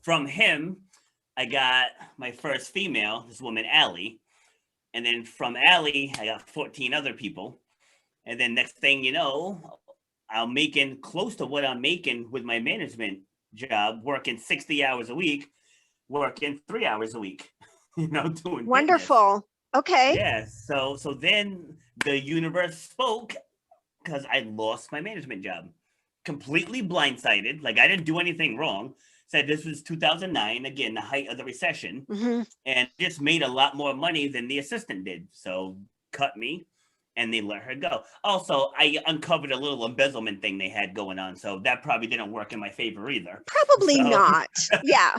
S2: from him, I got my first female, this woman, Allie. And then from Allie, I got 14 other people. And then next thing you know, I'm making close to what I'm making with my management job, working 60 hours a week, working 3 hours a week, doing fitness.
S1: Wonderful. Okay.
S2: Yeah. So then the universe spoke because I lost my management job. Completely blindsided. Like I didn't do anything wrong. Said this was 2009, again, the height of the recession, and just made a lot more money than the assistant did. So cut me and they let her go. Also, I uncovered a little embezzlement thing they had going on. So that probably didn't work in my favor either.
S1: Probably not. Yeah.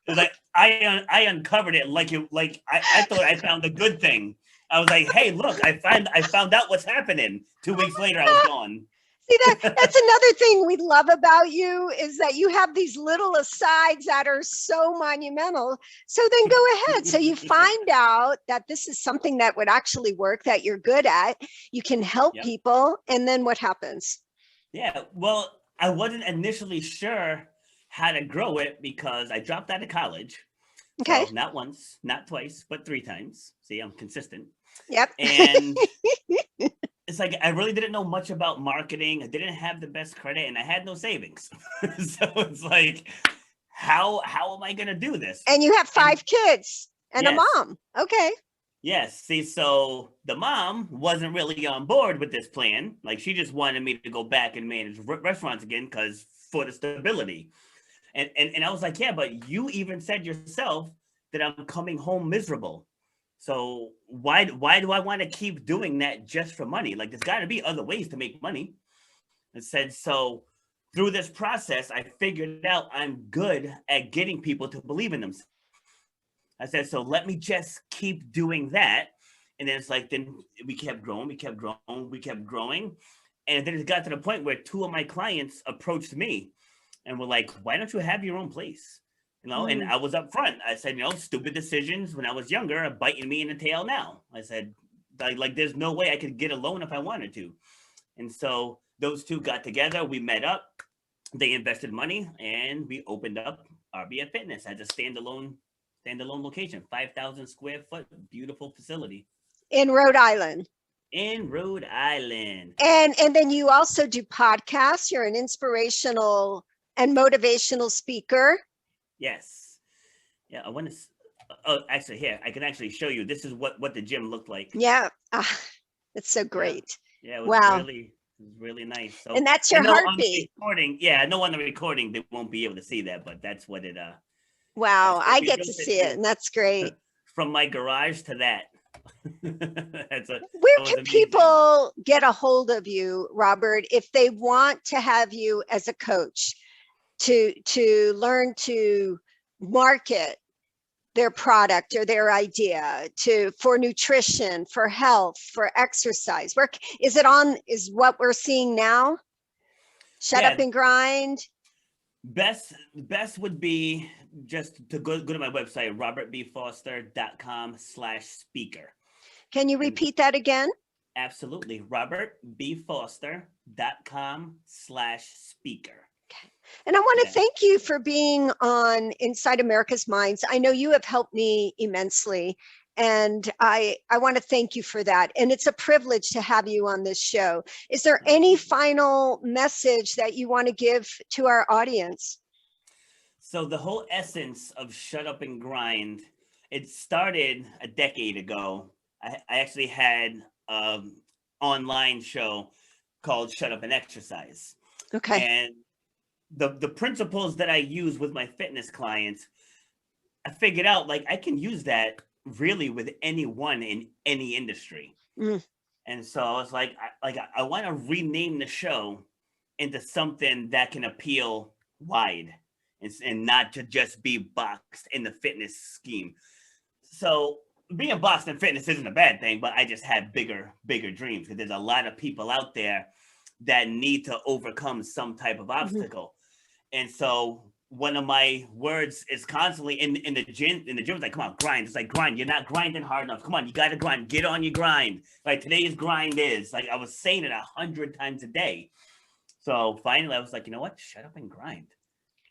S2: Like I uncovered it I thought I found a good thing. I was like, hey, look, I found out what's happening. 2 weeks later, I was gone.
S1: See, that's another thing we love about you is that you have these little asides that are so monumental. So then go ahead. So you find out that this is something that would actually work, that you're good at. You can help people. And then what happens?
S2: Yeah, well, I wasn't initially sure how to grow it because I dropped out of college.
S1: Okay.
S2: So not once, not twice, but 3 times. See, I'm consistent.
S1: Yep.
S2: And it's like I really didn't know much about marketing. I didn't have the best credit and I had no savings. So it's like, how am I going to do this?
S1: And you have 5 kids and a mom. Okay.
S2: Yes. See, so the mom wasn't really on board with this plan. Like she just wanted me to go back and manage restaurants again because for the stability. And I was like, yeah, but you even said yourself that I'm coming home miserable. So why do I want to keep doing that just for money? Like there's got to be other ways to make money. I said, so through this process, I figured out I'm good at getting people to believe in themselves. I said, so let me just keep doing that. And then it's like, then we kept growing. And then it got to the point where 2 of my clients approached me and were like, why don't you have your own place? And I was up front. I said, stupid decisions when I was younger are biting me in the tail now. I said, like, there's no way I could get a loan if I wanted to. And so those 2 got together. We met up. They invested money and we opened up Rbf Fitness as a standalone location, 5,000 square foot, beautiful facility.
S1: In Rhode Island.
S2: In Rhode Island.
S1: And then you also do podcasts. You're an inspirational and motivational speaker.
S2: Yes. Yeah, I want to. Oh, actually, here I can actually show you. This is what the gym looked like.
S1: Yeah, it's so great.
S2: Yeah, it was really nice. So,
S1: and that's your heartbeat.
S2: On the recording, I know on the recording they won't be able to see that, but that's what it.
S1: Wow, I get to see it, and that's great.
S2: From my garage to that.
S1: Where can people get a hold of you, Robert, if they want to have you as a coach to learn to market their product or their idea for nutrition, for health, for exercise? Where is what we're seeing now? Shut Up and Grind.
S2: Best would be just to go to my website, robertbfoster.com/speaker.
S1: Can you repeat that again?
S2: Absolutely. robertbfoster.com/speaker.
S1: Okay. And I want to thank you for being on Inside America's Minds. I know you have helped me immensely, and I want to thank you for that. And it's a privilege to have you on this show. Is there any final message that you want to give to our audience?
S2: So the whole essence of Shut Up and Grind, it started a decade ago. I actually had an online show called Shut Up and Exercise.
S1: Okay.
S2: And the principles that I use with my fitness clients, I figured out like I can use that really with anyone in any industry. And so I was like, I want to rename the show into something that can appeal wide and not to just be boxed in the fitness scheme. So being boxed in fitness isn't a bad thing, but I just had bigger dreams because there's a lot of people out there that need to overcome some type of obstacle. And so one of my words is constantly in the gym. In the gym, it's like, come on, grind. It's like, grind. You're not grinding hard enough. Come on, you got to grind. Get on your grind. Like today's grind is like, I was saying it 100 times a day. So finally I was like, you know what? Shut up and grind.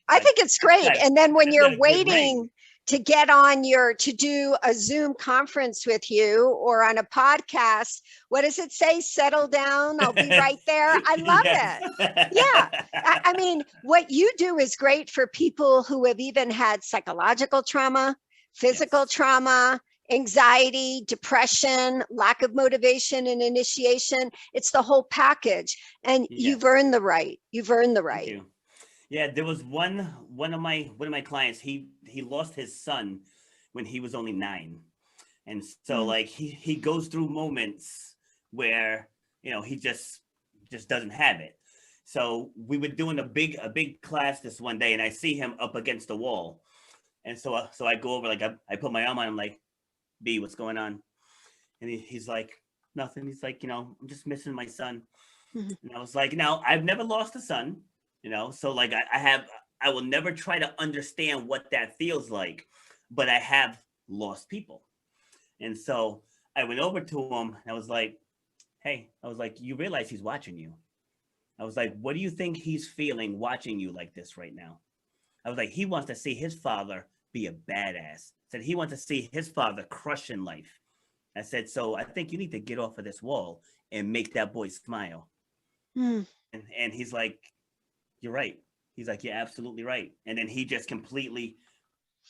S1: I think it's great. And then when you're waiting to get on to do a Zoom conference with you or on a podcast. What does it say? Settle down. I'll be right there. I love it. Yeah. I mean, what you do is great for people who have even had psychological trauma, physical trauma, anxiety, depression, lack of motivation and initiation. It's the whole package. And you've earned the right. You've earned the right.
S2: Thank you. Yeah, there was one of my clients. He lost his son when he was only 9, and so like he goes through moments where he just doesn't have it. So we were doing a big class this one day, and I see him up against the wall, and so I go over, like I put my arm on him, like, B, what's going on? And he's like, nothing. He's like, I'm just missing my son. And I was like, no, I've never lost a son. So like I will never try to understand what that feels like, but I have lost people. And so I went over to him and I was like, hey, you realize he's watching you. I was like, what do you think he's feeling watching you like this right now? I was like, he wants to see his father be a badass. I said, he wants to see his father crushing life. I said, so I think you need to get off of this wall and make that boy smile. And he's like, you're right. He's like, you're absolutely right. And then he just completely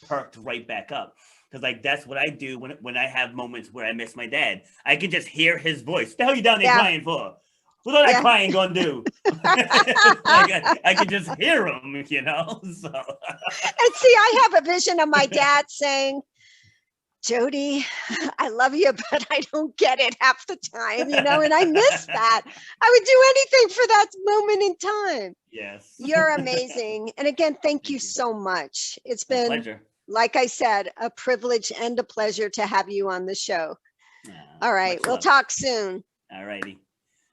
S2: perked right back up. Because like, that's what I do when I have moments where I miss my dad. I can just hear his voice. What the hell you down there crying for? What's all that crying gonna do? Like, I can just hear him, So.
S1: And see, I have a vision of my dad saying, Jody, I love you, but I don't get it half the time, and I miss that. I would do anything for that moment in time.
S2: Yes.
S1: You're amazing. And again, thank you so much. It's been,
S2: pleasure.
S1: Like I said, a privilege and a pleasure to have you on the show. All right. We'll talk soon.
S2: All righty.